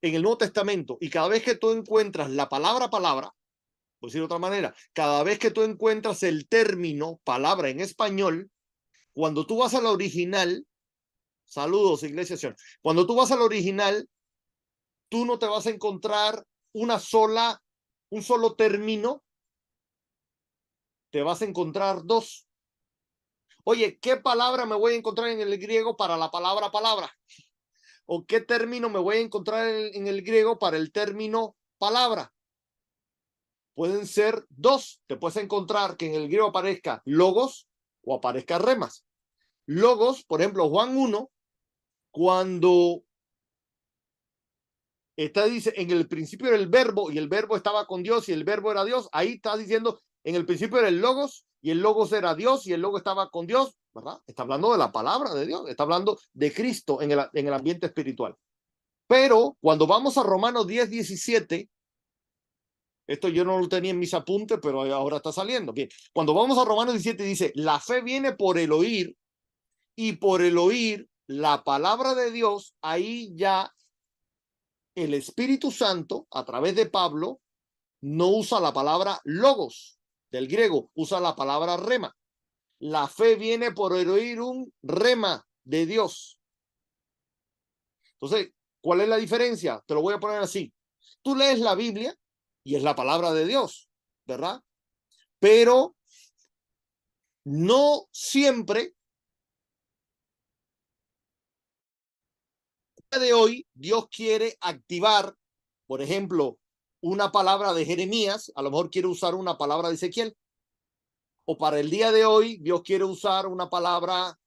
en el Nuevo Testamento y cada vez que tú encuentras la palabra, por decir de otra manera, cada vez que tú encuentras el término palabra en español, cuando tú vas al original, saludos, Iglesia Sion, cuando tú vas al original, tú no te vas a encontrar un solo término, te vas a encontrar dos. Oye, ¿qué palabra me voy a encontrar en el griego para la palabra palabra? ¿O qué término me voy a encontrar en el griego para el término palabra? Pueden ser dos. Te puedes encontrar que en el griego aparezca logos o aparezca remas. Logos, por ejemplo, Juan 1, cuando dice, en el principio era el verbo y el verbo estaba con Dios y el verbo era Dios, ahí está diciendo, en el principio era el logos y el logos era Dios y el logos estaba con Dios, ¿verdad? Está hablando de la palabra de Dios, está hablando de Cristo en el ambiente espiritual. Pero cuando vamos a Romanos 10:17, esto yo no lo tenía en mis apuntes, pero ahora está saliendo. Bien, cuando vamos a Romanos 17 dice, la fe viene por el oír y por el oír la palabra de Dios, ahí ya el Espíritu Santo, a través de Pablo, no usa la palabra logos del griego, usa la palabra rema. La fe viene por el oír un rema de Dios. Entonces, ¿cuál es la diferencia? Te lo voy a poner así. Tú lees la Biblia y es la palabra de Dios, ¿verdad? Pero no siempre de hoy Dios quiere activar, por ejemplo, una palabra de Jeremías, a lo mejor quiere usar una palabra de Ezequiel, o para el día de hoy Dios quiere usar una palabra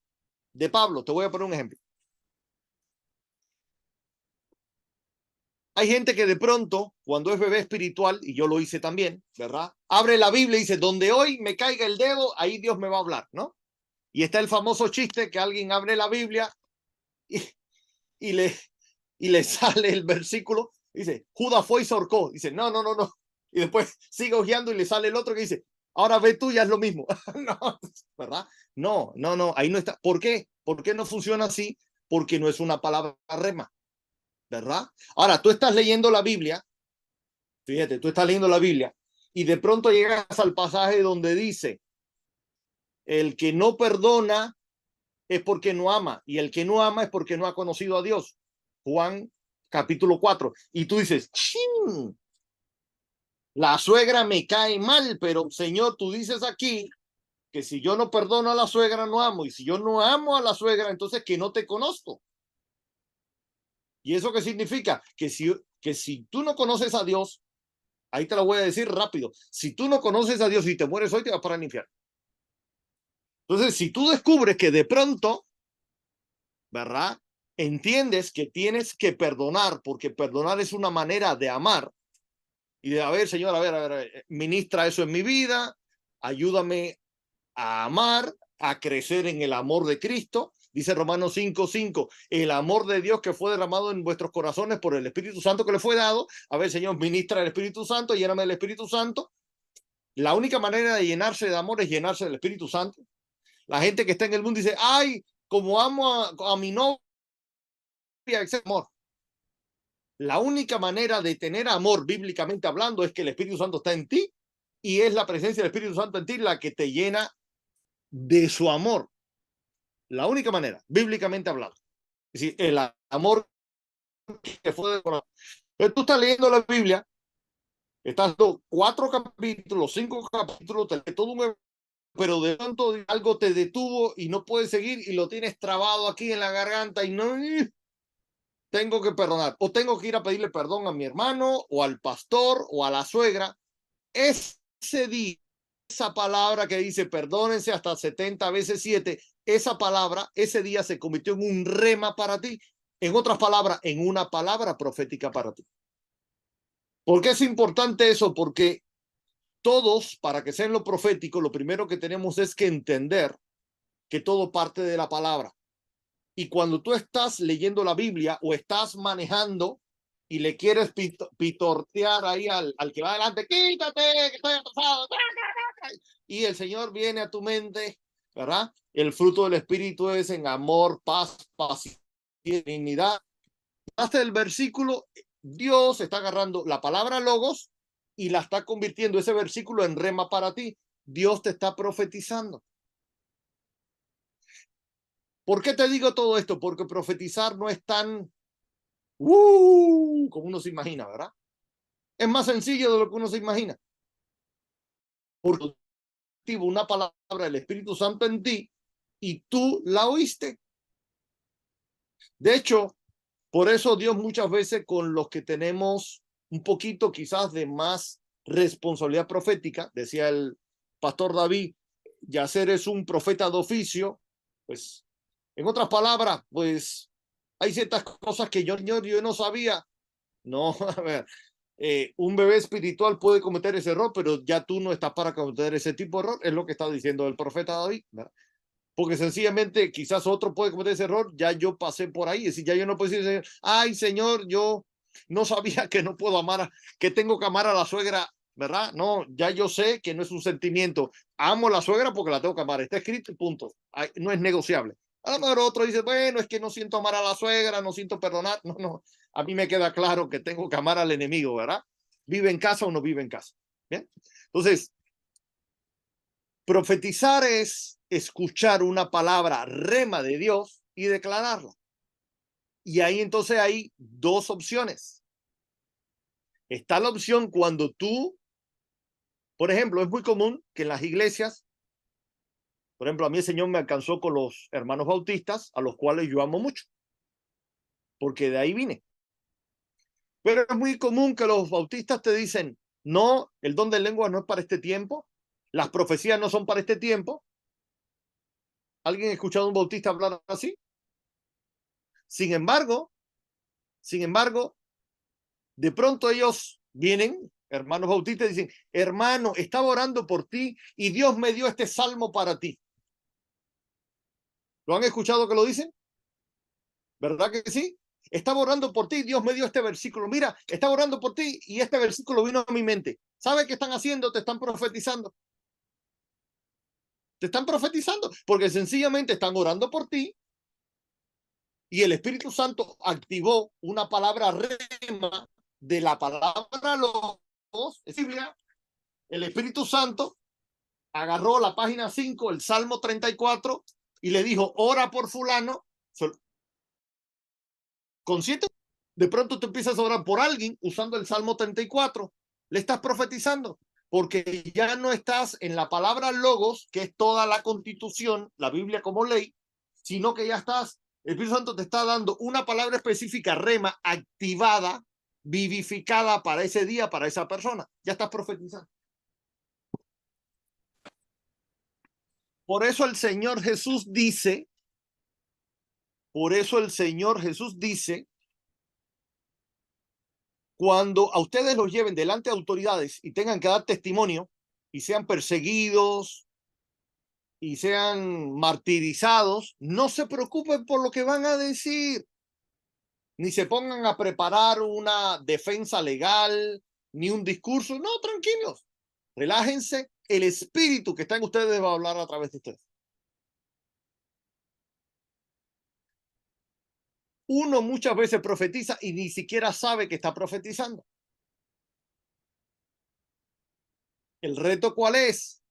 de Pablo. Te voy a poner un ejemplo. Hay gente que de pronto, cuando es bebé espiritual, y yo lo hice también, ¿verdad? Abre la Biblia y dice, donde hoy me caiga el dedo, ahí Dios me va a hablar, ¿no? Y está el famoso chiste que alguien abre la Biblia y, y, le, y le sale el versículo, dice, Judas fue y se ahorcó. Dice, no, no, no, no. Y después sigue hojeando y le sale el otro que dice, ahora ve tú, ya es lo mismo. No, ¿verdad? No, no, no, ahí no está. ¿Por qué? ¿Por qué no funciona así? Porque no es una palabra rema, ¿verdad? Ahora, tú estás leyendo la Biblia, fíjate, tú estás leyendo la Biblia y de pronto llegas al pasaje donde dice, el que no perdona es porque no ama y el que no ama es porque no ha conocido a Dios. Juan capítulo 4. Y tú dices, ¡chin! La suegra me cae mal, pero Señor, tú dices aquí que si yo no perdono a la suegra, no amo. Y si yo no amo a la suegra, entonces que no te conozco. ¿Y eso qué significa? Que si tú no conoces a Dios, ahí te lo voy a decir rápido. Si tú no conoces a Dios y te mueres hoy, te vas para el infierno. Entonces, si tú descubres que de pronto, ¿verdad? entiendes que tienes que perdonar, porque perdonar es una manera de amar y de, a ver, Señor, a ver, ministra eso en mi vida, ayúdame a amar, a crecer en el amor de Cristo. Dice Romanos 5:5, el amor de Dios que fue derramado en vuestros corazones por el Espíritu Santo que le fue dado. A ver, Señor, ministra el Espíritu Santo, lléname del Espíritu Santo. La única manera de llenarse de amor es llenarse del Espíritu Santo. La gente que está en el mundo dice, ay, como amo a mi novia, ese amor. La única manera de tener amor, bíblicamente hablando, es que el Espíritu Santo está en ti y es la presencia del Espíritu Santo en ti la que te llena de su amor. La única manera, bíblicamente hablando. Es decir, el amor que fue de corazón. Entonces tú estás leyendo la Biblia, estás 4 capítulos, 5 capítulos, te lees todo un, pero de pronto algo te detuvo y no puedes seguir y lo tienes trabado aquí en la garganta y no, tengo que perdonar o tengo que ir a pedirle perdón a mi hermano o al pastor o a la suegra. Ese día, esa palabra que dice perdónense hasta 70 veces 7, esa palabra, ese día se convirtió en un rema para ti. En otras palabras, en una palabra profética para ti. ¿Por qué es importante eso? Porque todos, para que sea en lo profético, lo primero que tenemos es que entender que todo parte de la palabra. Y cuando tú estás leyendo la Biblia o estás manejando y le quieres pitortear ahí al que va adelante, quítate, que estoy atrasado. Y el Señor viene a tu mente, ¿verdad? El fruto del Espíritu es en amor, paz, paciencia, dignidad. Hasta el versículo, Dios está agarrando la palabra logos y la está convirtiendo ese versículo en rema para ti. Dios te está profetizando. ¿Por qué te digo todo esto? Porque profetizar no es tan como uno se imagina, ¿verdad? Es más sencillo de lo que uno se imagina. Porque una palabra del Espíritu Santo en ti y tú la oíste. De hecho, por eso Dios muchas veces con los que tenemos un poquito quizás de más responsabilidad profética, decía el pastor David, Yacer es un profeta de oficio, pues en otras palabras, pues hay ciertas cosas que yo no sabía. No, a ver, un bebé espiritual puede cometer ese error, pero ya tú no estás para cometer ese tipo de error, es lo que está diciendo el profeta David, ¿verdad? Porque sencillamente quizás otro puede cometer ese error, ya yo pasé por ahí, es decir, ya yo no puedo decir, ay Señor, yo no sabía que no puedo amar, que tengo que amar a la suegra, ¿verdad? No, ya yo sé que no es un sentimiento, amo a la suegra porque la tengo que amar, está escrito y punto, no es negociable. A lo mejor otro dice, bueno, es que no siento amar a la suegra, no siento perdonar, no, a mí me queda claro que tengo que amar al enemigo, ¿verdad? Vive en casa o no vive en casa, ¿bien? Entonces, profetizar es escuchar una palabra rema de Dios y declararla. Y ahí entonces hay dos opciones. Está la opción cuando tú, por ejemplo, es muy común que en las iglesias, por ejemplo, a mí el Señor me alcanzó con los hermanos bautistas, a los cuales yo amo mucho, porque de ahí vine. Pero es muy común que los bautistas te dicen, no, el don de lengua no es para este tiempo, las profecías no son para este tiempo. ¿Alguien ha escuchado a un bautista hablar así? Sin embargo, de pronto ellos vienen, hermanos bautistas, y dicen, hermano, estaba orando por ti y Dios me dio este salmo para ti. ¿Lo han escuchado que lo dicen? ¿Verdad que sí? Estaba orando por ti, Dios me dio este versículo. Mira, estaba orando por ti y este versículo vino a mi mente. ¿Sabes qué están haciendo? Te están profetizando. Te están profetizando porque sencillamente están orando por ti y el Espíritu Santo activó una palabra rema de la palabra logos, es Biblia. El Espíritu Santo agarró la página 5, el Salmo 34, y le dijo, ora por fulano, consciente. De pronto tú empiezas a orar por alguien usando el Salmo 34, le estás profetizando, porque ya no estás en la palabra logos, que es toda la constitución, la Biblia como ley, sino que ya estás, el Espíritu Santo te está dando una palabra específica, rema, activada, vivificada para ese día, para esa persona. Ya estás profetizando. Por eso el Señor Jesús dice Por eso el Señor Jesús dice, cuando a ustedes los lleven delante de autoridades y tengan que dar testimonio y sean perseguidos y sean martirizados, no se preocupen por lo que van a decir, ni se pongan a preparar una defensa legal, ni un discurso. No, tranquilos, relájense. El espíritu que está en ustedes va a hablar a través de ustedes. Uno muchas veces profetiza y ni siquiera sabe que está profetizando. ¿El reto cuál es?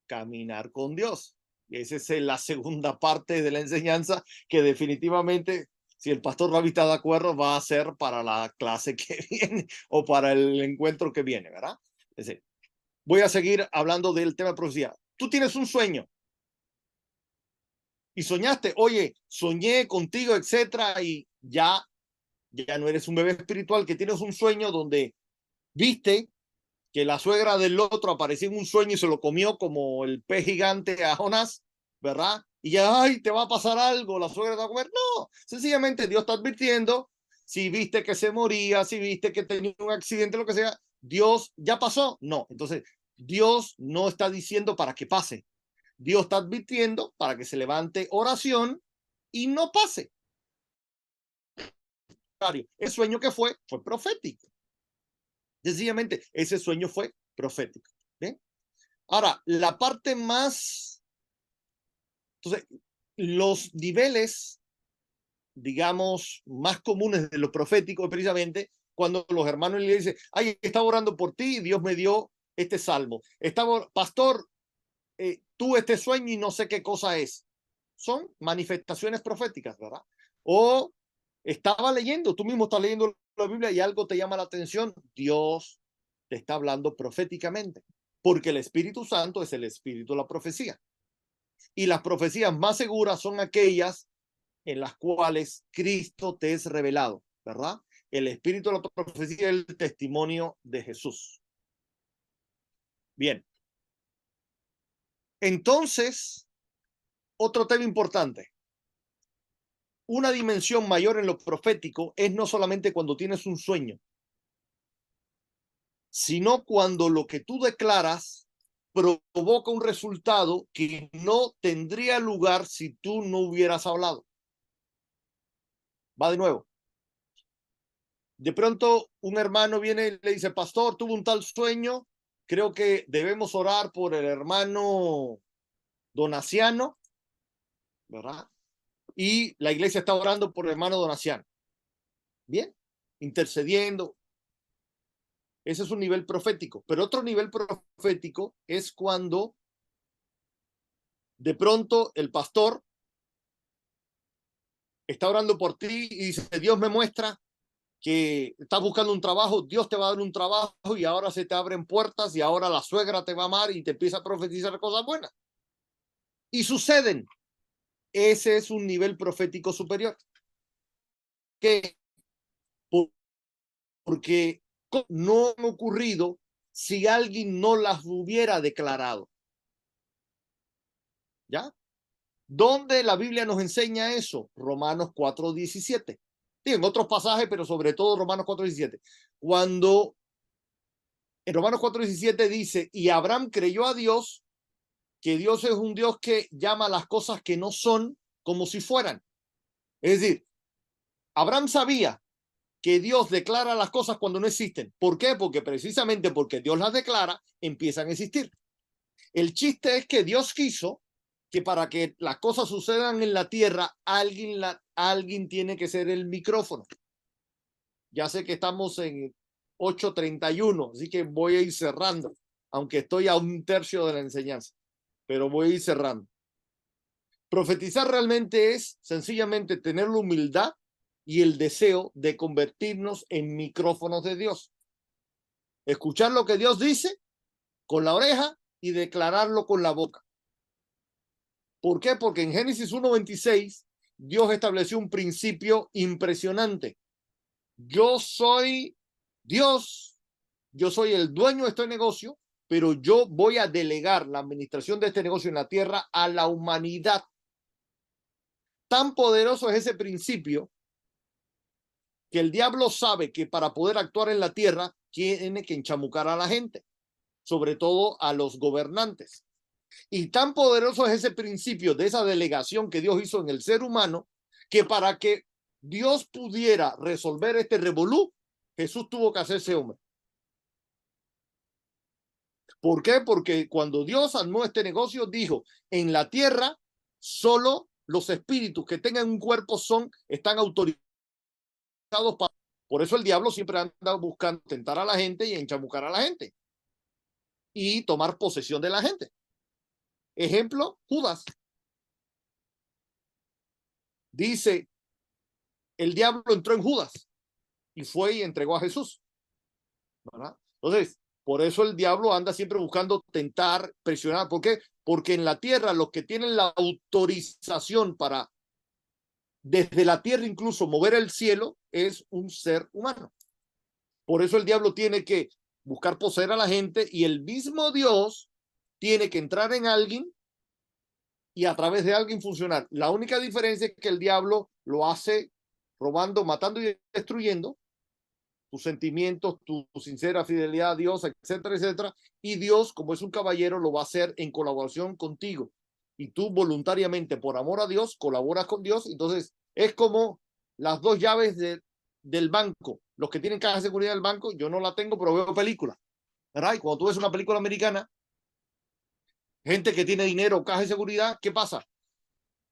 Caminar con Dios. Y esa es la segunda parte de la enseñanza que definitivamente, si el pastor Ravi está de acuerdo, va a ser para la clase que viene o para el encuentro que viene, ¿verdad? Es decir, voy a seguir hablando del tema de profecía. Tú tienes un sueño y soñaste, oye, soñé contigo, etcétera, y ya no eres un bebé espiritual, que tienes un sueño donde viste que la suegra del otro apareció en un sueño y se lo comió como el pez gigante a Jonás, ¿verdad? Y ya, ay, te va a pasar algo, la suegra te va a comer. No, sencillamente Dios está advirtiendo. Si viste que se moría, si viste que tenía un accidente, lo que sea, Dios ya pasó. No, entonces Dios no está diciendo para que pase. Dios está advirtiendo para que se levante oración y no pase. El sueño que fue profético. Sencillamente, ese sueño fue profético. ¿Bien? Ahora, la parte más... Entonces, los niveles, digamos, más comunes de lo profético, precisamente, cuando los hermanos le dicen, ay, estaba orando por ti y Dios me dio este salmo. Estaba, pastor, tuve este sueño y no sé qué cosa es. Son manifestaciones proféticas, ¿verdad? O estaba leyendo, tú mismo estás leyendo la Biblia y algo te llama la atención, Dios te está hablando proféticamente, porque el Espíritu Santo es el espíritu de la profecía. Y las profecías más seguras son aquellas en las cuales Cristo te es revelado, ¿verdad? El espíritu de la profecía es el testimonio de Jesús. Bien. Entonces, otro tema importante. Una dimensión mayor en lo profético es no solamente cuando tienes un sueño, sino cuando lo que tú declaras provoca un resultado que no tendría lugar si tú no hubieras hablado. Va de nuevo. De pronto un hermano viene y le dice, pastor, tuve un tal sueño, creo que debemos orar por el hermano Donaciano, ¿verdad? Y la iglesia está orando por el hermano Donaciano. Bien, intercediendo. Ese es un nivel profético. Pero otro nivel profético es cuando de pronto el pastor está orando por ti y dice, Dios me muestra que estás buscando un trabajo, Dios te va a dar un trabajo y ahora se te abren puertas y ahora la suegra te va a amar y te empieza a profetizar cosas buenas. Y suceden. Ese es un nivel profético superior. Que porque no han ocurrido si alguien no las hubiera declarado. ¿Ya? ¿Dónde la Biblia nos enseña eso? Romanos 4:17. Sí, en otros pasajes, pero sobre todo Romanos 4:17. Cuando en Romanos 4:17 dice, y Abraham creyó a Dios, que Dios es un Dios que llama las cosas que no son como si fueran. Es decir, Abraham sabía que Dios declara las cosas cuando no existen. ¿Por qué? Porque precisamente porque Dios las declara, empiezan a existir. El chiste es que Dios quiso que para que las cosas sucedan en la tierra, alguien tiene que ser el micrófono. Ya sé que estamos en 8:31, así que voy a ir cerrando, aunque estoy a un tercio de la enseñanza, pero voy a ir cerrando. Profetizar realmente es sencillamente tener la humildad y el deseo de convertirnos en micrófonos de Dios. Escuchar lo que Dios dice con la oreja y declararlo con la boca. ¿Por qué? Porque en Génesis 1:26 Dios estableció un principio impresionante. Yo soy Dios, yo soy el dueño de este negocio, pero yo voy a delegar la administración de este negocio en la tierra a la humanidad. Tan poderoso es ese principio que el diablo sabe que para poder actuar en la tierra tiene que enchamucar a la gente, sobre todo a los gobernantes. Y tan poderoso es ese principio de esa delegación que Dios hizo en el ser humano, que para que Dios pudiera resolver este revolú, Jesús tuvo que hacerse hombre. ¿Por qué? Porque cuando Dios armó este negocio, dijo, en la tierra solo los espíritus que tengan un cuerpo están autorizados para... Por eso el diablo siempre anda buscando tentar a la gente y enchamucar a la gente y tomar posesión de la gente. Ejemplo, Judas. Dice, el diablo entró en Judas y fue y entregó a Jesús, ¿verdad? Entonces, por eso el diablo anda siempre buscando tentar, presionar. ¿Por qué? Porque en la tierra los que tienen la autorización para desde la tierra incluso mover el cielo es un ser humano. Por eso el diablo tiene que buscar poseer a la gente y el mismo Dios tiene que entrar en alguien y a través de alguien funcionar. La única diferencia es que el diablo lo hace robando, matando y destruyendo tus sentimientos, tu sincera fidelidad a Dios, etcétera, etcétera. Y Dios, como es un caballero, lo va a hacer en colaboración contigo. Y tú voluntariamente, por amor a Dios, colaboras con Dios. Entonces, es como las dos llaves del banco. Los que tienen caja de seguridad del banco, yo no la tengo, pero veo películas, ¿verdad? Y cuando tú ves una película americana, gente que tiene dinero, caja de seguridad, ¿qué pasa?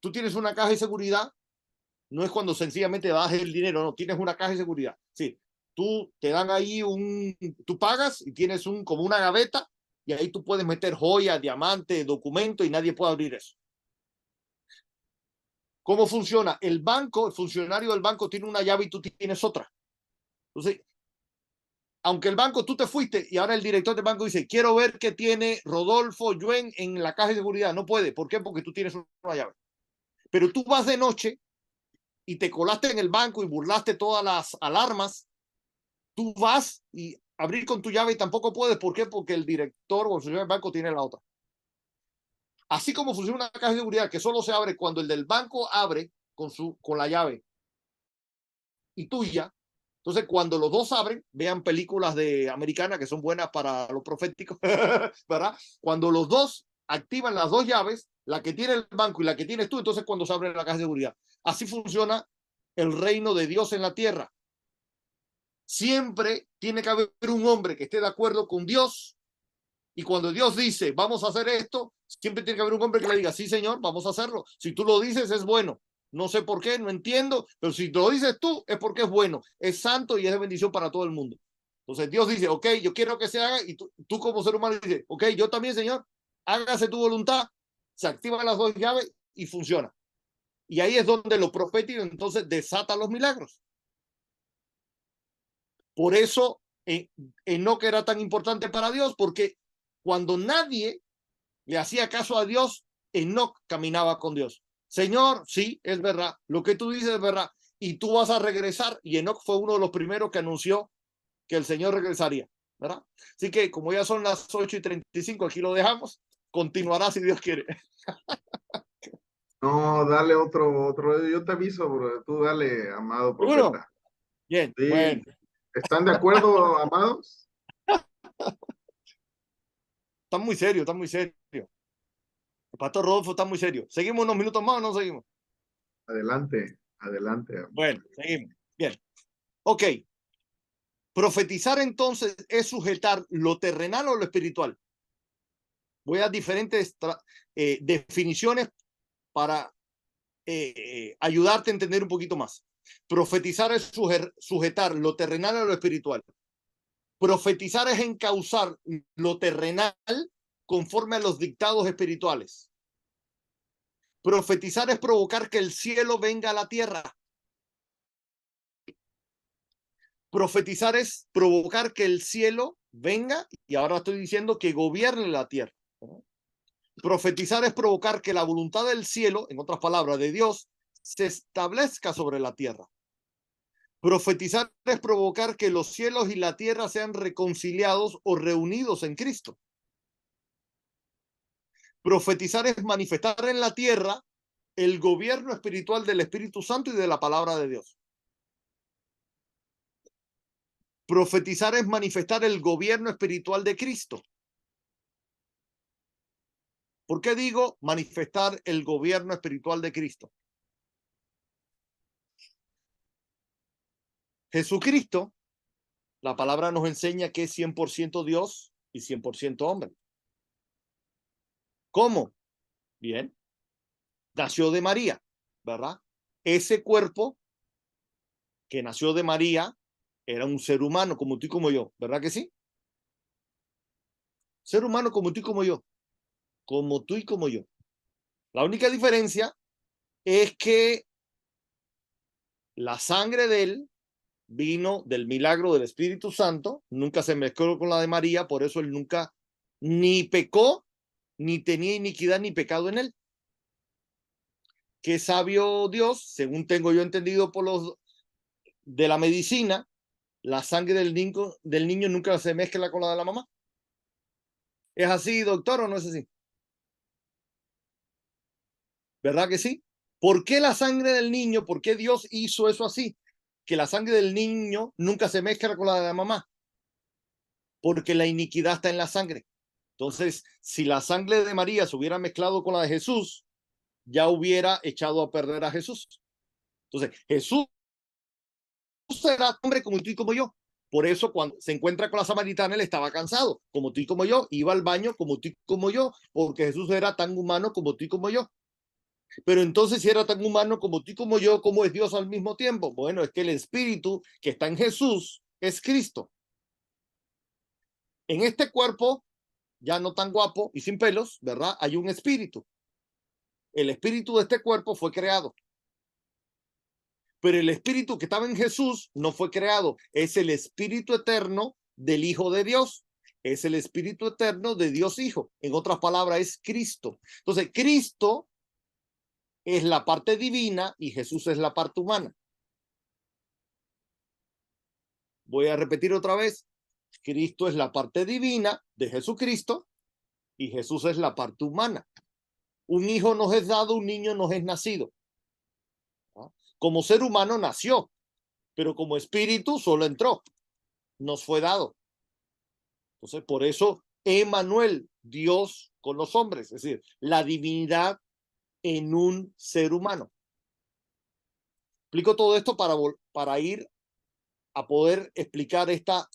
Tú tienes una caja de seguridad, no es cuando sencillamente das el dinero, no, tienes una caja de seguridad. Sí, tú te dan ahí tú pagas y tienes como una gaveta y ahí tú puedes meter joyas, diamantes, documentos y nadie puede abrir eso. ¿Cómo funciona? El banco, el funcionario del banco tiene una llave y tú tienes otra. Entonces, aunque el banco, tú te fuiste y ahora el director del banco dice, quiero ver qué tiene Rodolfo Yuen en la caja de seguridad. No puede. ¿Por qué? Porque tú tienes una llave. Pero tú vas de noche y te colaste en el banco y burlaste todas las alarmas, tú vas y abrir con tu llave y tampoco puedes. ¿Por qué? Porque el director o el funcionario del banco tiene la otra. Así como funciona una caja de seguridad que solo se abre cuando el del banco abre con la llave y tuya. Entonces, cuando los dos abren, vean películas de americanas que son buenas para los proféticos, ¿verdad? Cuando los dos activan las dos llaves, la que tiene el banco y la que tienes tú, entonces cuando se abre la caja de seguridad. Así funciona el reino de Dios en la tierra. Siempre tiene que haber un hombre que esté de acuerdo con Dios y cuando Dios dice, vamos a hacer esto, siempre tiene que haber un hombre que le diga, sí, Señor, vamos a hacerlo. Si tú lo dices, es bueno. No sé por qué, no entiendo, pero si lo dices tú, es porque es bueno, es santo y es de bendición para todo el mundo. Entonces Dios dice, ok, yo quiero que se haga, y tú como ser humano dices, ok, yo también, Señor, hágase tu voluntad, se activan las dos llaves y funciona. Y ahí es donde lo profético entonces desata los milagros. Por eso Enoc era tan importante para Dios, porque cuando nadie le hacía caso a Dios, Enoc caminaba con Dios. Señor, sí, es verdad, lo que tú dices es verdad, y tú vas a regresar, y Enoc fue uno de los primeros que anunció que el Señor regresaría, ¿verdad? Así que como ya son las 8:35, aquí lo dejamos, continuará si Dios quiere. No, dale otro, yo te aviso, bro. Tú dale, amado Bueno, profeta. bien, Sí, bueno, ¿están de acuerdo, amados? está muy serio, está muy serio. El pastor Rodolfo está muy serio. ¿Seguimos unos minutos más o no seguimos? Adelante, adelante. Bueno, seguimos. Bien. Ok. Profetizar entonces es sujetar lo terrenal o lo espiritual. Voy a dar diferentes definiciones para ayudarte a entender un poquito más. Profetizar es sujetar lo terrenal o lo espiritual. Profetizar es encauzar lo terrenal conforme a los dictados espirituales. Profetizar es provocar que el cielo venga a la tierra. Profetizar es provocar que el cielo venga, y ahora estoy diciendo que gobierne la tierra. Profetizar es provocar que la voluntad del cielo, en otras palabras, de Dios, se establezca sobre la tierra. Profetizar es provocar que los cielos y la tierra sean reconciliados o reunidos en Cristo. Profetizar es manifestar en la tierra el gobierno espiritual del Espíritu Santo y de la palabra de Dios. Profetizar es manifestar el gobierno espiritual de Cristo. ¿Por qué digo manifestar el gobierno espiritual de Cristo? Jesucristo, la palabra nos enseña que es 100% Dios y 100% hombre. ¿Cómo? Bien, nació de María, ¿verdad? Ese cuerpo que nació de María era un ser humano como tú y como yo, ¿verdad que sí? Ser humano como tú y como yo, como tú y como yo. La única diferencia es que la sangre de él vino del milagro del Espíritu Santo, nunca se mezcló con la de María, por eso él nunca ni pecó, ni tenía iniquidad ni pecado en él. Qué sabio Dios, según tengo yo entendido por los de la medicina, la sangre del niño nunca se mezcla con la de la mamá. ¿Es así, doctor, o no es así? ¿Verdad que sí? ¿Por qué la sangre del niño? ¿Por qué Dios hizo eso así? Que la sangre del niño nunca se mezcla con la de la mamá. Porque la iniquidad está en la sangre. Entonces, si la sangre de María se hubiera mezclado con la de Jesús, ya hubiera echado a perder a Jesús. Entonces, Jesús era hombre como tú y como yo. Por eso cuando se encuentra con la samaritana, él estaba cansado, como tú y como yo, iba al baño como tú y como yo, porque Jesús era tan humano como tú y como yo. Pero entonces, si era tan humano como tú y como yo, ¿cómo es Dios al mismo tiempo? Bueno, es que el Espíritu que está en Jesús es Cristo. En este cuerpo, ya no tan guapo y sin pelos, ¿verdad? Hay un espíritu. El espíritu de este cuerpo fue creado. Pero el espíritu que estaba en Jesús no fue creado. Es el espíritu eterno del Hijo de Dios. Es el espíritu eterno de Dios Hijo. En otras palabras, es Cristo. Entonces, Cristo es la parte divina y Jesús es la parte humana. Voy a repetir otra vez. Cristo es la parte divina de Jesucristo y Jesús es la parte humana. Un hijo nos es dado, un niño nos es nacido. ¿No? Como ser humano nació, pero como espíritu solo entró, nos fue dado. Entonces, por eso, Emmanuel, Dios con los hombres, es decir, la divinidad en un ser humano. Explico todo esto para ir a poder explicar esta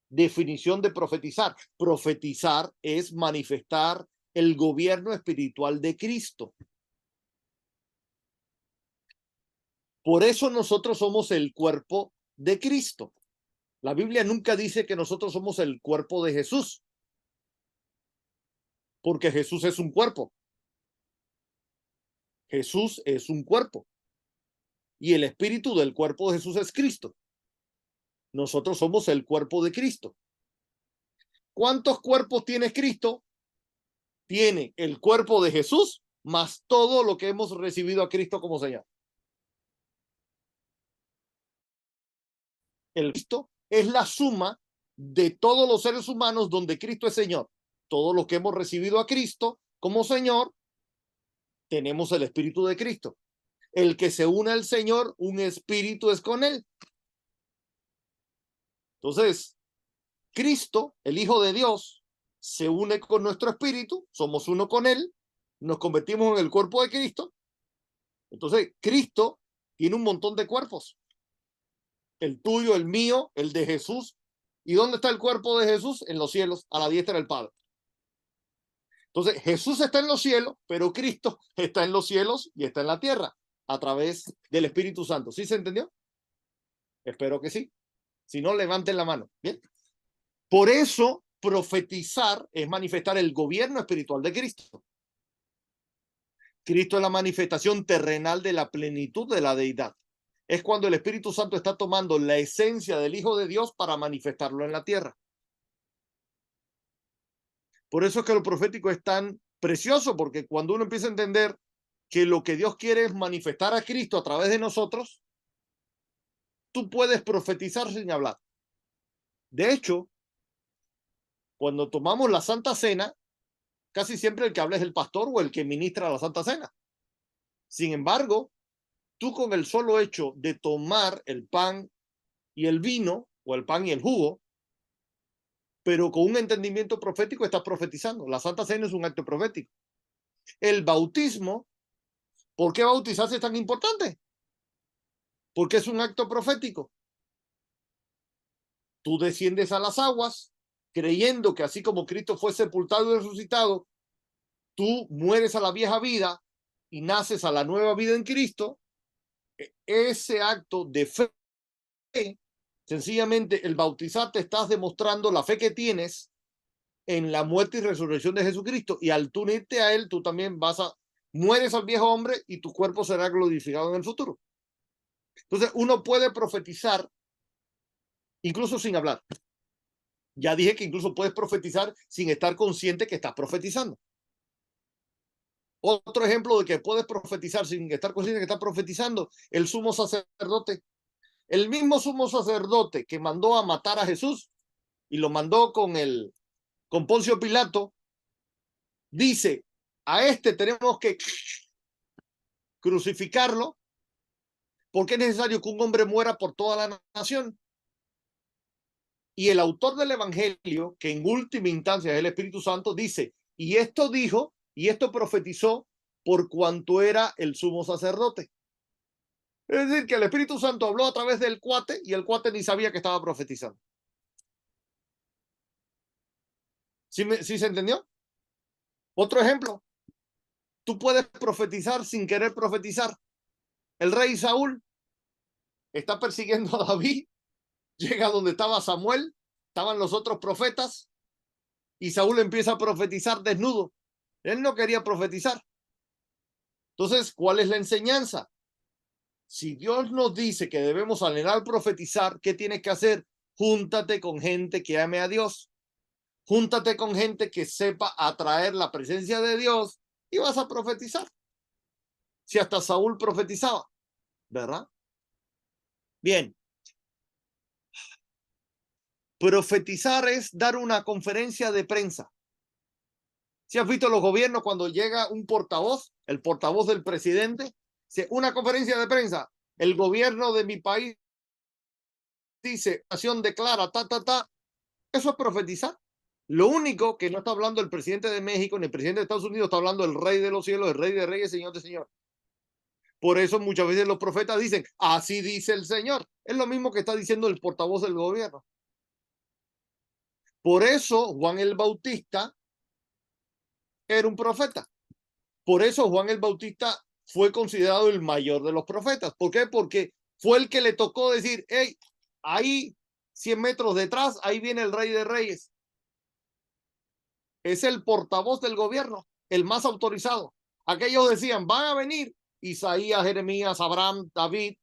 definición de profetizar. Profetizar es manifestar el gobierno espiritual de Cristo. Por eso nosotros somos el cuerpo de Cristo. La Biblia nunca dice que nosotros somos el cuerpo de Jesús, porque Jesús es un cuerpo. Jesús es un cuerpo. Y el espíritu del cuerpo de Jesús es Cristo. Nosotros somos el cuerpo de Cristo. ¿Cuántos cuerpos tiene Cristo? Tiene el cuerpo de Jesús más todo lo que hemos recibido a Cristo como Señor. El Cristo es la suma de todos los seres humanos donde Cristo es Señor. Todos los que hemos recibido a Cristo como Señor, tenemos el Espíritu de Cristo. El que se une al Señor, un espíritu es con él. Entonces, Cristo, el Hijo de Dios, se une con nuestro espíritu, somos uno con él, nos convertimos en el cuerpo de Cristo. Entonces, Cristo tiene un montón de cuerpos. El tuyo, el mío, el de Jesús. ¿Y dónde está el cuerpo de Jesús? En los cielos, a la diestra del Padre. Entonces, Jesús está en los cielos, pero Cristo está en los cielos y está en la tierra a través del Espíritu Santo. ¿Sí se entendió? Espero que sí. Si no, levanten la mano. Bien. Por eso, profetizar es manifestar el gobierno espiritual de Cristo. Cristo es la manifestación terrenal de la plenitud de la deidad. Es cuando el Espíritu Santo está tomando la esencia del Hijo de Dios para manifestarlo en la tierra. Por eso es que lo profético es tan precioso, porque cuando uno empieza a entender que lo que Dios quiere es manifestar a Cristo a través de nosotros, tú puedes profetizar sin hablar. De hecho, cuando tomamos la Santa Cena, casi siempre el que habla es el pastor o el que ministra la Santa Cena. Sin embargo, tú con el solo hecho de tomar el pan y el vino, o el pan y el jugo, pero con un entendimiento profético, estás profetizando. La Santa Cena es un acto profético. El bautismo, ¿por qué bautizarse es tan importante? Porque es un acto profético. Tú desciendes a las aguas creyendo que así como Cristo fue sepultado y resucitado, tú mueres a la vieja vida y naces a la nueva vida en Cristo. Ese acto de fe, sencillamente el bautizarte, estás demostrando la fe que tienes en la muerte y resurrección de Jesucristo, y al tú unirte a él, tú también mueres al viejo hombre y tu cuerpo será glorificado en el futuro. Entonces uno puede profetizar incluso sin hablar. Ya dije que incluso puedes profetizar sin estar consciente que estás profetizando. Otro ejemplo de que puedes profetizar sin estar consciente que estás profetizando, el sumo sacerdote. El mismo sumo sacerdote que mandó a matar a Jesús y lo mandó con Poncio Pilato, dice, a este tenemos que crucificarlo porque es necesario que un hombre muera por toda la nación. Y el autor del Evangelio, que en última instancia es el Espíritu Santo, dice, y esto dijo, y esto profetizó por cuanto era el sumo sacerdote. Es decir, que el Espíritu Santo habló a través del cuate y el cuate ni sabía que estaba profetizando. ¿Sí se entendió? Otro ejemplo, tú puedes profetizar sin querer profetizar. El rey Saúl está persiguiendo a David, llega donde estaba Samuel, estaban los otros profetas, y Saúl empieza a profetizar desnudo. Él no quería profetizar. Entonces, ¿cuál es la enseñanza? Si Dios nos dice que debemos anhelar profetizar, ¿qué tienes que hacer? Júntate con gente que ame a Dios. Júntate con gente que sepa atraer la presencia de Dios y vas a profetizar. Si hasta Saúl profetizaba, ¿verdad? Bien. Profetizar es dar una conferencia de prensa. Si has visto los gobiernos cuando llega un portavoz, el portavoz del presidente, una conferencia de prensa, el gobierno de mi país dice, nación declara, eso es profetizar. Lo único que no está hablando el presidente de México ni el presidente de Estados Unidos, está hablando el rey de los cielos, el rey de reyes, señor de señor. Por eso muchas veces los profetas dicen, así dice el Señor. Es lo mismo que está diciendo el portavoz del gobierno. Por eso Juan el Bautista era un profeta. Por eso Juan el Bautista fue considerado el mayor de los profetas. ¿Por qué? Porque fue el que le tocó decir, hey, ahí 100 metros detrás, ahí viene el rey de reyes. Es el portavoz del gobierno, el más autorizado. Aquellos decían, van a venir Isaías, Jeremías, Abraham, David,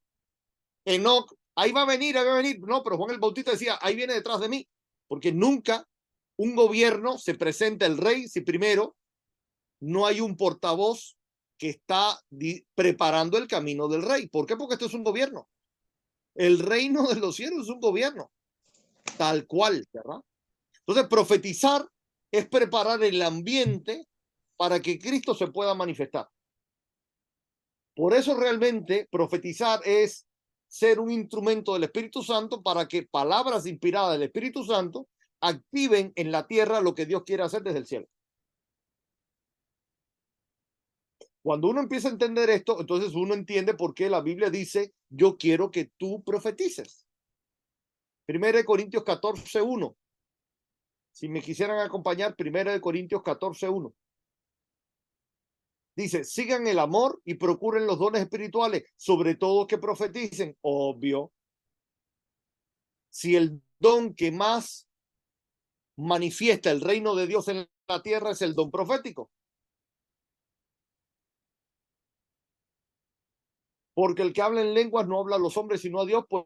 Enoc, ahí va a venir, ahí va a venir. No, pero Juan el Bautista decía, ahí viene detrás de mí, porque nunca un gobierno se presenta el rey si primero no hay un portavoz que está preparando el camino del rey. ¿Por qué? Porque esto es un gobierno. El reino de los cielos es un gobierno, tal cual, ¿verdad? Entonces, profetizar es preparar el ambiente para que Cristo se pueda manifestar. Por eso realmente profetizar es ser un instrumento del Espíritu Santo para que palabras inspiradas del Espíritu Santo activen en la tierra lo que Dios quiere hacer desde el cielo. Cuando uno empieza a entender esto, entonces uno entiende por qué la Biblia dice, yo quiero que tú profetices. 1 Corintios 14:1. Si me quisieran acompañar, 1 Corintios 14:1. Dice, sigan el amor y procuren los dones espirituales, sobre todo que profeticen. Obvio. Si el don que más manifiesta el reino de Dios en la tierra es el don profético. Porque el que habla en lenguas no habla a los hombres, sino a Dios, pues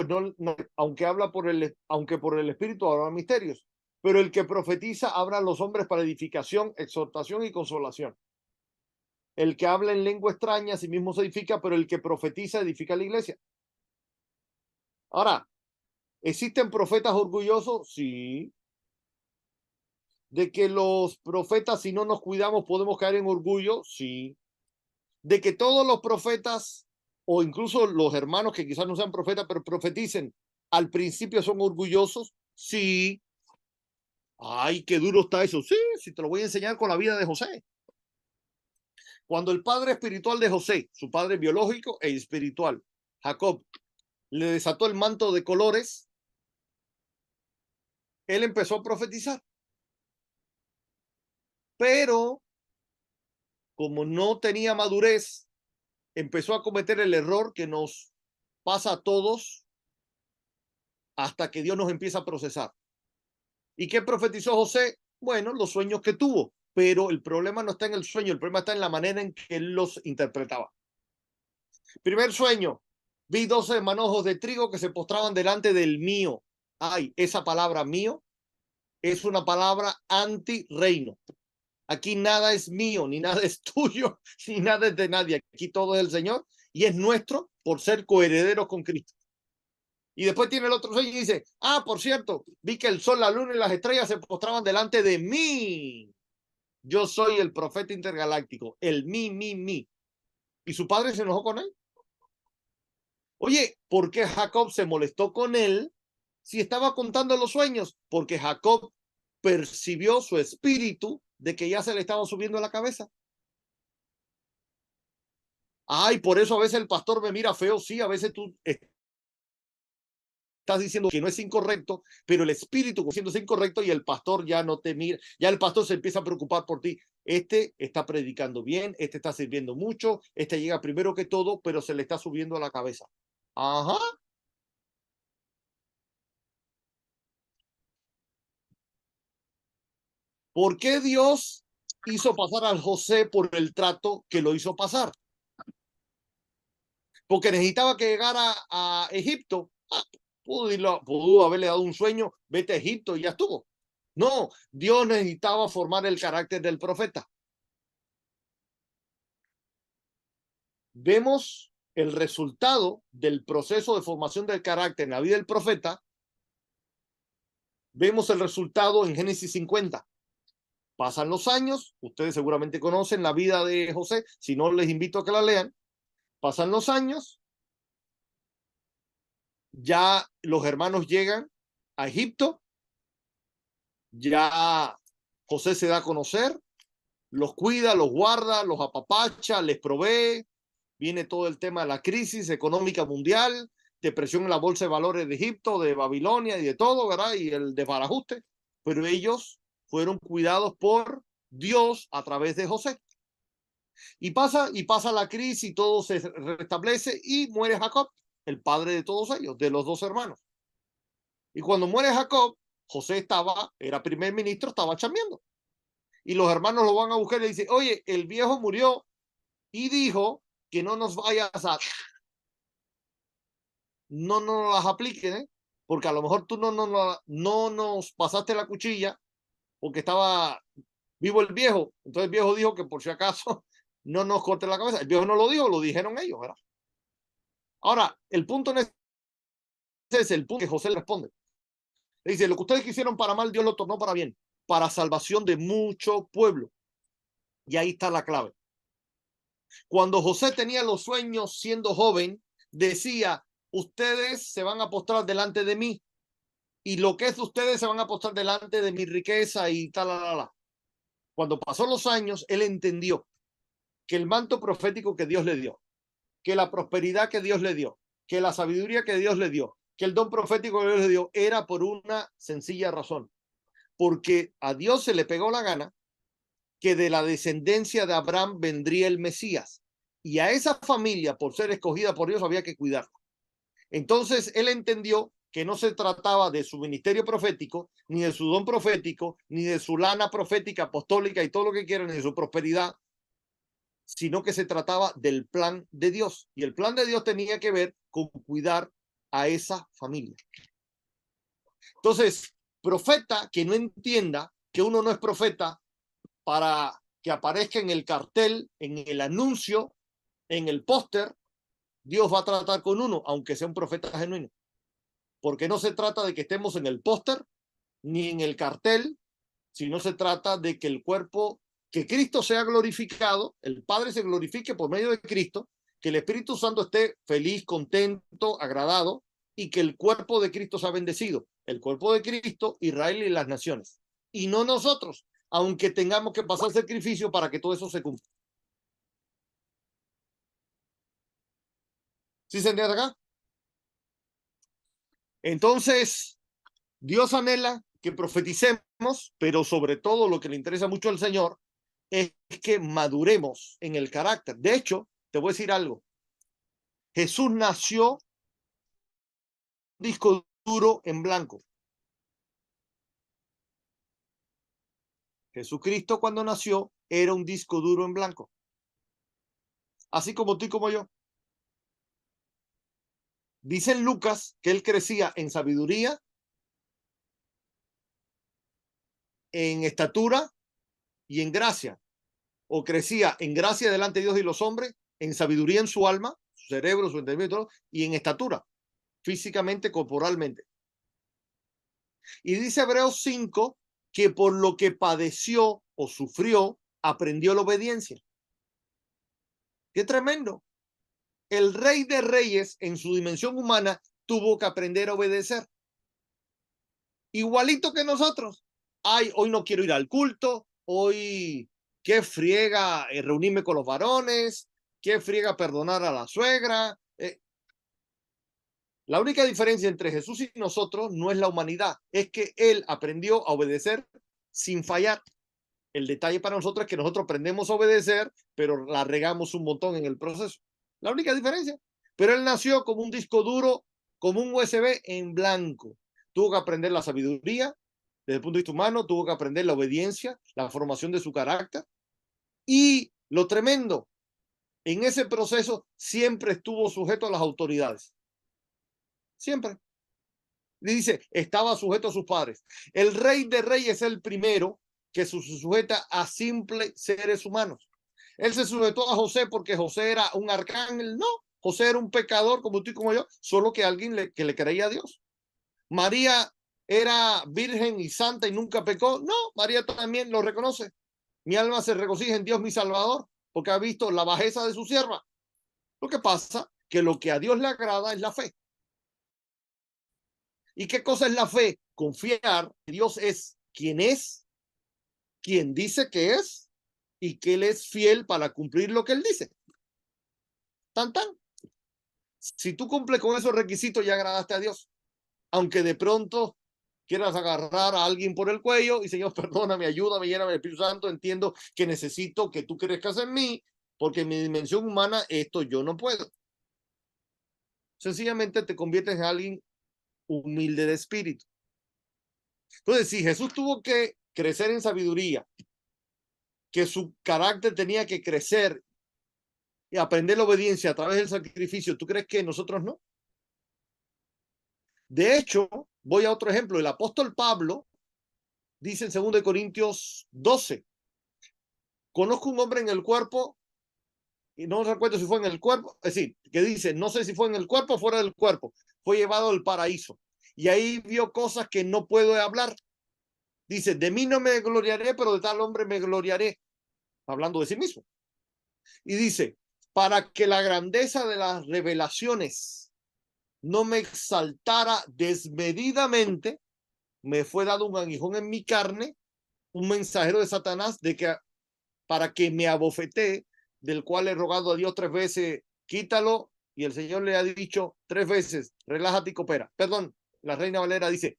no, aunque por el Espíritu habla misterios. Pero el que profetiza habla a los hombres para edificación, exhortación y consolación. El que habla en lengua extraña a sí mismo se edifica, pero el que profetiza edifica la iglesia. Ahora, ¿existen profetas orgullosos? Sí. ¿De que los profetas, si no nos cuidamos, podemos caer en orgullo? Sí. de que todos los profetas, o incluso los hermanos que quizás no sean profetas, pero profeticen, al principio son orgullosos? Sí. Ay, qué duro está eso. Sí, sí, te lo voy a enseñar con la vida de José. Cuando el padre espiritual de José, su padre biológico e espiritual, Jacob, le desató el manto de colores, él empezó a profetizar. Pero como no tenía madurez, empezó a cometer el error que nos pasa a todos hasta que Dios nos empieza a procesar. ¿Y qué profetizó José? Bueno, los sueños que tuvo, pero el problema no está en el sueño, el problema está en la manera en que él los interpretaba. Primer sueño, vi 12 manojos de trigo que se postraban delante del mío. Ay, esa palabra mío es una palabra anti-reino. Aquí nada es mío, ni nada es tuyo, ni nada es de nadie. Aquí todo es del Señor y es nuestro por ser coherederos con Cristo. Y después tiene el otro sueño y dice, ah, por cierto, vi que el sol, la luna y las estrellas se postraban delante de mí. Yo soy el profeta intergaláctico, el mí. Y su padre se enojó con él. Oye, ¿por qué Jacob se molestó con él si estaba contando los sueños? Porque Jacob percibió su espíritu de que ya se le estaba subiendo a la cabeza. Ay, por eso a veces el pastor me mira feo. Sí, a veces tú estás diciendo que no es incorrecto, pero el espíritu siendo incorrecto y el pastor ya no te mira, ya el pastor se empieza a preocupar por ti. Este está predicando bien, este está sirviendo mucho, este llega primero que todo, pero se le está subiendo a la cabeza. Ajá. ¿Por qué Dios hizo pasar al José por el trato que lo hizo pasar? Porque necesitaba que llegara a Egipto. Ah, pudo haberle dado un sueño, vete a Egipto y ya estuvo. No, Dios necesitaba formar el carácter del profeta. Vemos el resultado del proceso de formación del carácter en la vida del profeta. Vemos el resultado en Génesis 50. Pasan los años, ustedes seguramente conocen la vida de José, si no les invito a que la lean. Pasan los años, ya los hermanos llegan a Egipto, ya José se da a conocer, los cuida, los guarda, los apapacha, les provee, viene todo el tema de la crisis económica mundial, depresión en la bolsa de valores de Egipto, de Babilonia y de todo, ¿verdad? Y el desbarajuste, pero ellos fueron cuidados por Dios a través de José. Y pasa la crisis y todo se restablece y muere Jacob, el padre de todos ellos, de los dos hermanos. Y cuando muere Jacob, José era primer ministro, estaba chambeando. Y los hermanos lo van a buscar y le dicen, oye, el viejo murió y dijo que no nos vayas a... No nos las apliquen, ¿eh? Porque a lo mejor tú no nos pasaste la cuchilla porque estaba vivo el viejo. Entonces el viejo dijo que por si acaso no nos corte la cabeza. El viejo no lo dijo, lo dijeron ellos, ¿verdad? Ahora, el punto no es el punto que José le responde. Le dice, lo que ustedes quisieron para mal, Dios lo tornó para bien, para salvación de mucho pueblo. Y ahí está la clave. Cuando José tenía los sueños siendo joven, decía, ustedes se van a postrar delante de mí y lo que es de ustedes se van a postrar delante de mi riqueza y tal. Cuando pasó los años, él entendió que el manto profético que Dios le dio, que la prosperidad que Dios le dio, que la sabiduría que Dios le dio, que el don profético que Dios le dio, era por una sencilla razón. Porque a Dios se le pegó la gana que de la descendencia de Abraham vendría el Mesías. Y a esa familia, por ser escogida por Dios, había que cuidarla. Entonces él entendió que no se trataba de su ministerio profético, ni de su don profético, ni de su lana profética, apostólica y todo lo que quieran, ni de su prosperidad, sino que se trataba del plan de Dios. Y el plan de Dios tenía que ver con cuidar a esa familia. Entonces, profeta que no entienda que uno no es profeta para que aparezca en el cartel, en el anuncio, en el póster, Dios va a tratar con uno, aunque sea un profeta genuino. Porque no se trata de que estemos en el póster ni en el cartel, sino se trata de que el cuerpo que Cristo sea glorificado, el Padre se glorifique por medio de Cristo, que el Espíritu Santo esté feliz, contento, agradado, y que el cuerpo de Cristo sea bendecido. El cuerpo de Cristo, Israel y las naciones. Y no nosotros, aunque tengamos que pasar sacrificio para que todo eso se cumpla. ¿Sí se entiende acá? Entonces, Dios anhela que profeticemos, pero sobre todo lo que le interesa mucho al Señor es que maduremos en el carácter. De hecho, te voy a decir algo. Jesús nació disco duro en blanco. Jesucristo cuando nació era un disco duro en blanco. Así como tú y como yo. Dice en Lucas que él crecía en sabiduría, en estatura y en gracia. O crecía en gracia delante de Dios y los hombres, en sabiduría en su alma, su cerebro, su entendimiento, y en estatura, físicamente, corporalmente. Y dice Hebreos 5 que por lo que padeció o sufrió, aprendió la obediencia. ¡Qué tremendo! El Rey de Reyes, en su dimensión humana, tuvo que aprender a obedecer. Igualito que nosotros. Ay, hoy no quiero ir al culto, hoy qué friega reunirme con los varones, qué friega perdonar a la suegra. La única diferencia entre Jesús y nosotros no es la humanidad, es que él aprendió a obedecer sin fallar. El detalle para nosotros es que nosotros aprendemos a obedecer, pero la regamos un montón en el proceso. La única diferencia. Pero él nació como un disco duro, como un USB en blanco. Tuvo que aprender la sabiduría desde el punto de vista humano, tuvo que aprender la obediencia, la formación de su carácter. Y lo tremendo, en ese proceso siempre estuvo sujeto a las autoridades. Siempre. Dice, estaba sujeto a sus padres. El Rey de Reyes es el primero que se sujeta a simples seres humanos. Él se sujetó a José porque José era un arcángel. No, José era un pecador como tú y como yo, solo que alguien que le creía a Dios. María era virgen y santa y nunca pecó. No, María también lo reconoce. Mi alma se regocija en Dios mi Salvador porque ha visto la bajeza de su sierva. Lo que pasa que lo que a Dios le agrada es la fe. ¿Y qué cosa es la fe? Confiar que Dios es, quien dice que es, y que Él es fiel para cumplir lo que Él dice. Tan, tan. Si tú cumples con esos requisitos, ya agradaste a Dios. Aunque de pronto quieras agarrar a alguien por el cuello y Señor, perdóname, ayúdame, lléname del Espíritu Santo, entiendo que necesito que tú crezcas en mí, porque en mi dimensión humana esto yo no puedo. Sencillamente te conviertes en alguien humilde de espíritu. Entonces, si Jesús tuvo que crecer en sabiduría, que su carácter tenía que crecer y aprender la obediencia a través del sacrificio, ¿tú crees que nosotros no? De hecho, voy a otro ejemplo. El apóstol Pablo dice en 2 Corintios 12, conozco un hombre en el cuerpo, y no recuerdo si fue en el cuerpo, es decir, que dice, no sé si fue en el cuerpo o fuera del cuerpo, fue llevado al paraíso. Y ahí vio cosas que no puedo hablar. Dice, de mí no me gloriaré, pero de tal hombre me gloriaré. Hablando de sí mismo. Y dice, para que la grandeza de las revelaciones no me exaltara desmedidamente, me fue dado un aguijón en mi carne, un mensajero de Satanás, para que me abofetee, del cual he rogado a Dios 3 veces, quítalo, y el Señor le ha dicho 3 veces, relájate y coopera. Perdón, la Reina Valera dice,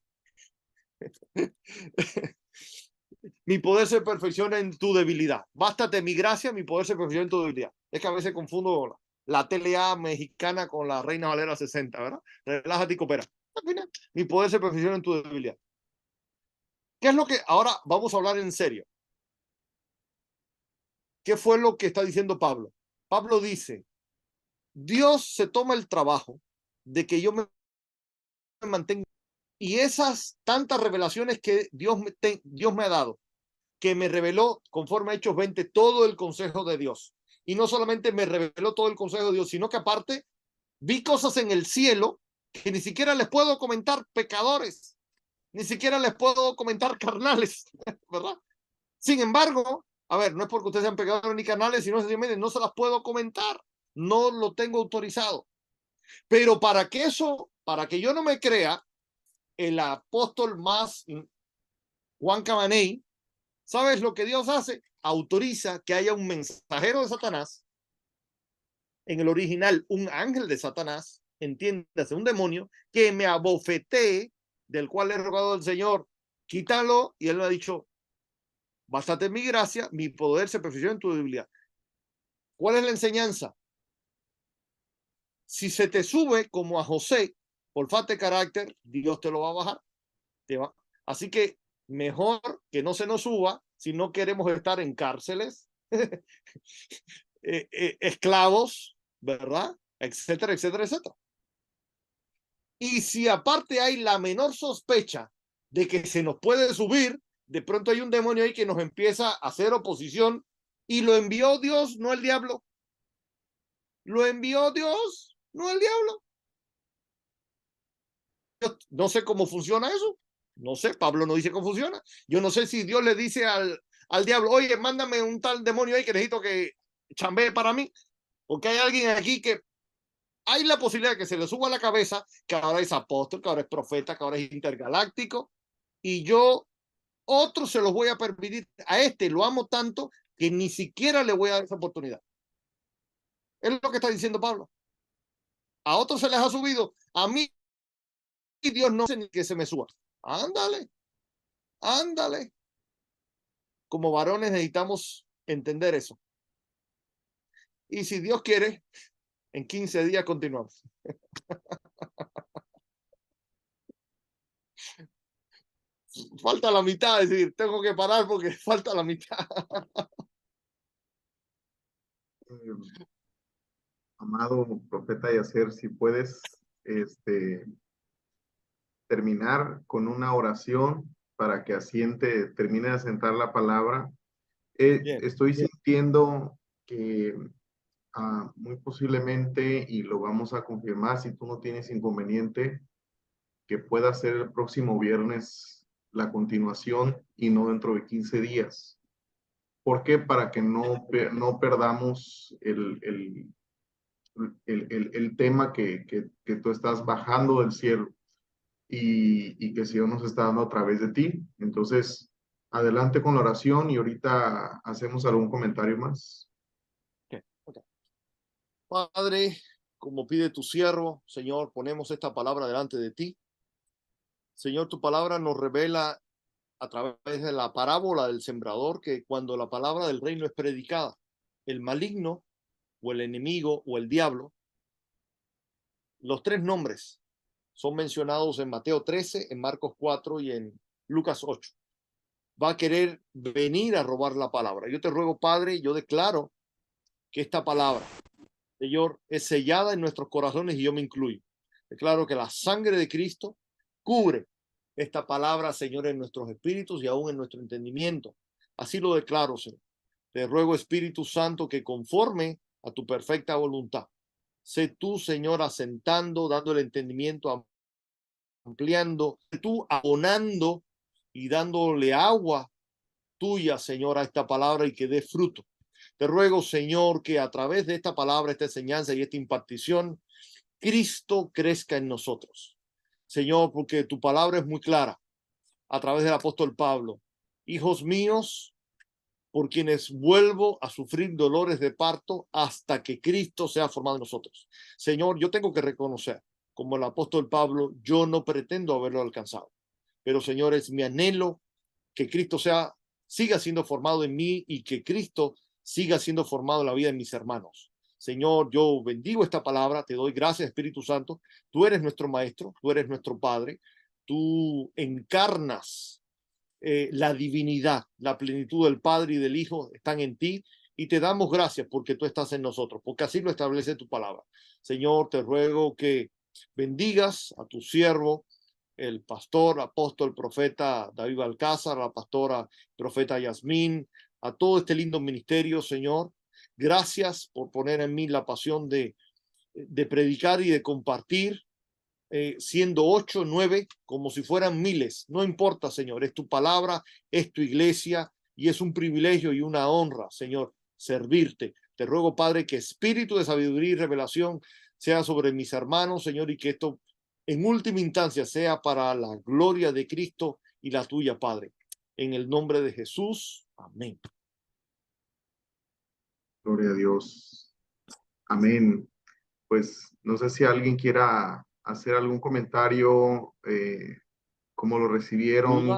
mi poder se perfecciona en tu debilidad. Bástate mi gracia, mi poder se perfecciona en tu debilidad. Es que a veces confundo la TLA mexicana con la Reina Valera 60, ¿verdad? Relájate y coopera. Mi poder se perfecciona en tu debilidad. ¿Qué es lo que ahora vamos a hablar en serio? ¿Qué fue lo que está diciendo Pablo? Pablo dice, Dios se toma el trabajo de que yo me mantenga y esas tantas revelaciones que Dios me ha dado, que me reveló conforme a Hechos 20 todo el consejo de Dios. Y no solamente me reveló todo el consejo de Dios, sino que aparte vi cosas en el cielo que ni siquiera les puedo comentar, pecadores, ni siquiera les puedo comentar, carnales, ¿verdad? Sin embargo, a ver, no es porque ustedes sean pecadores ni canales, sino sencillamente no se las puedo comentar. No lo tengo autorizado. Pero para que yo no me crea el apóstol más Juan Camaney, ¿sabes lo que Dios hace? Autoriza que haya un mensajero de Satanás, en el original un ángel de Satanás, entiéndase, un demonio, que me abofetee, del cual le he rogado al Señor, quítalo, y él me ha dicho, bástate en mi gracia, mi poder se perfecciona en tu debilidad. ¿Cuál es la enseñanza? Si se te sube como a José por falta de carácter, Dios te lo va a bajar. Así que mejor que no se nos suba si no queremos estar en cárceles, esclavos, ¿verdad? Etcétera, etcétera, etcétera. Y si aparte hay la menor sospecha de que se nos puede subir, de pronto hay un demonio ahí que nos empieza a hacer oposición y lo envió Dios, no el diablo. Lo envió Dios, no el diablo. Yo no sé cómo funciona eso. No sé, Pablo no dice cómo funciona. Yo no sé si Dios le dice al diablo, oye, mándame un tal demonio ahí que necesito que chambee para mí. Porque hay alguien aquí que hay la posibilidad de que se le suba a la cabeza que ahora es apóstol, que ahora es profeta, que ahora es intergaláctico. Y yo, otros se los voy a permitir. A este lo amo tanto que ni siquiera le voy a dar esa oportunidad. Es lo que está diciendo Pablo. A otros se les ha subido. A mí Dios no sé ni que se me suba. Ándale, ándale. Como varones necesitamos entender eso. Y si Dios quiere, en 15 días continuamos. Falta la mitad, es decir, tengo que parar porque falta la mitad. Amado profeta Yacer, si puedes terminar con una oración para que termine de asentar la palabra. Bien, Estoy sintiendo que muy posiblemente, y lo vamos a confirmar si tú no tienes inconveniente, que pueda ser el próximo viernes la continuación y no dentro de 15 días. ¿Por qué? Para que no perdamos el tema que tú estás bajando del cielo y que el Señor nos está dando a través de ti. Entonces, adelante con la oración y ahorita hacemos algún comentario más. okay, okay. Padre, como pide tu siervo, Señor, ponemos esta palabra delante de ti. Señor, tu palabra nos revela a través de la parábola del sembrador que cuando la palabra del reino es predicada, el maligno o el enemigo o el diablo, los tres nombres son mencionados en Mateo 13, en Marcos 4 y en Lucas 8. Va a querer venir a robar la palabra. Yo te ruego, Padre, yo declaro que esta palabra, Señor, es sellada en nuestros corazones y yo me incluyo. Declaro que la sangre de Cristo cubre esta palabra, Señor, en nuestros espíritus y aún en nuestro entendimiento. Así lo declaro, Señor. Te ruego, Espíritu Santo, que conforme a tu perfecta voluntad, sé tú, Señor, asentando, dando el entendimiento, ampliando, tú abonando y dándole agua tuya, Señor, a esta palabra y que dé fruto. Te ruego, Señor, que a través de esta palabra, esta enseñanza y esta impartición, Cristo crezca en nosotros. Señor, porque tu palabra es muy clara a través del apóstol Pablo. Hijos míos, por quienes vuelvo a sufrir dolores de parto hasta que Cristo sea formado en nosotros. Señor, yo tengo que reconocer, como el apóstol Pablo, yo no pretendo haberlo alcanzado. Pero, Señor, es mi anhelo que Cristo siga siendo formado en mí y que Cristo siga siendo formado en la vida de mis hermanos. Señor, yo bendigo esta palabra, te doy gracias, Espíritu Santo. Tú eres nuestro Maestro, tú eres nuestro Padre, tú encarnas la divinidad, la plenitud del Padre y del Hijo están en ti y te damos gracias porque tú estás en nosotros, porque así lo establece tu palabra. Señor, te ruego que bendigas a tu siervo, el pastor, apóstol, profeta David Balcázar, la pastora, profeta Yasmín, a todo este lindo ministerio, Señor. Gracias por poner en mí la pasión de predicar y de compartir, siendo 8, 9, como si fueran miles. No importa, Señor, es tu palabra, es tu iglesia y es un privilegio y una honra, Señor, servirte. Te ruego, Padre, que espíritu de sabiduría y revelación sea sobre mis hermanos, Señor, y que esto en última instancia sea para la gloria de Cristo y la tuya, Padre. En el nombre de Jesús. Amén. Gloria a Dios. Amén. Pues no sé si alguien quiera hacer algún comentario, cómo lo recibieron,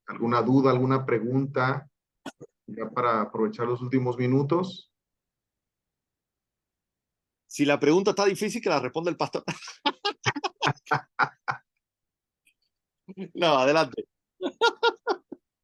alguna duda, alguna pregunta, ya para aprovechar los últimos minutos. Si la pregunta está difícil, que la responda el pastor. No, adelante.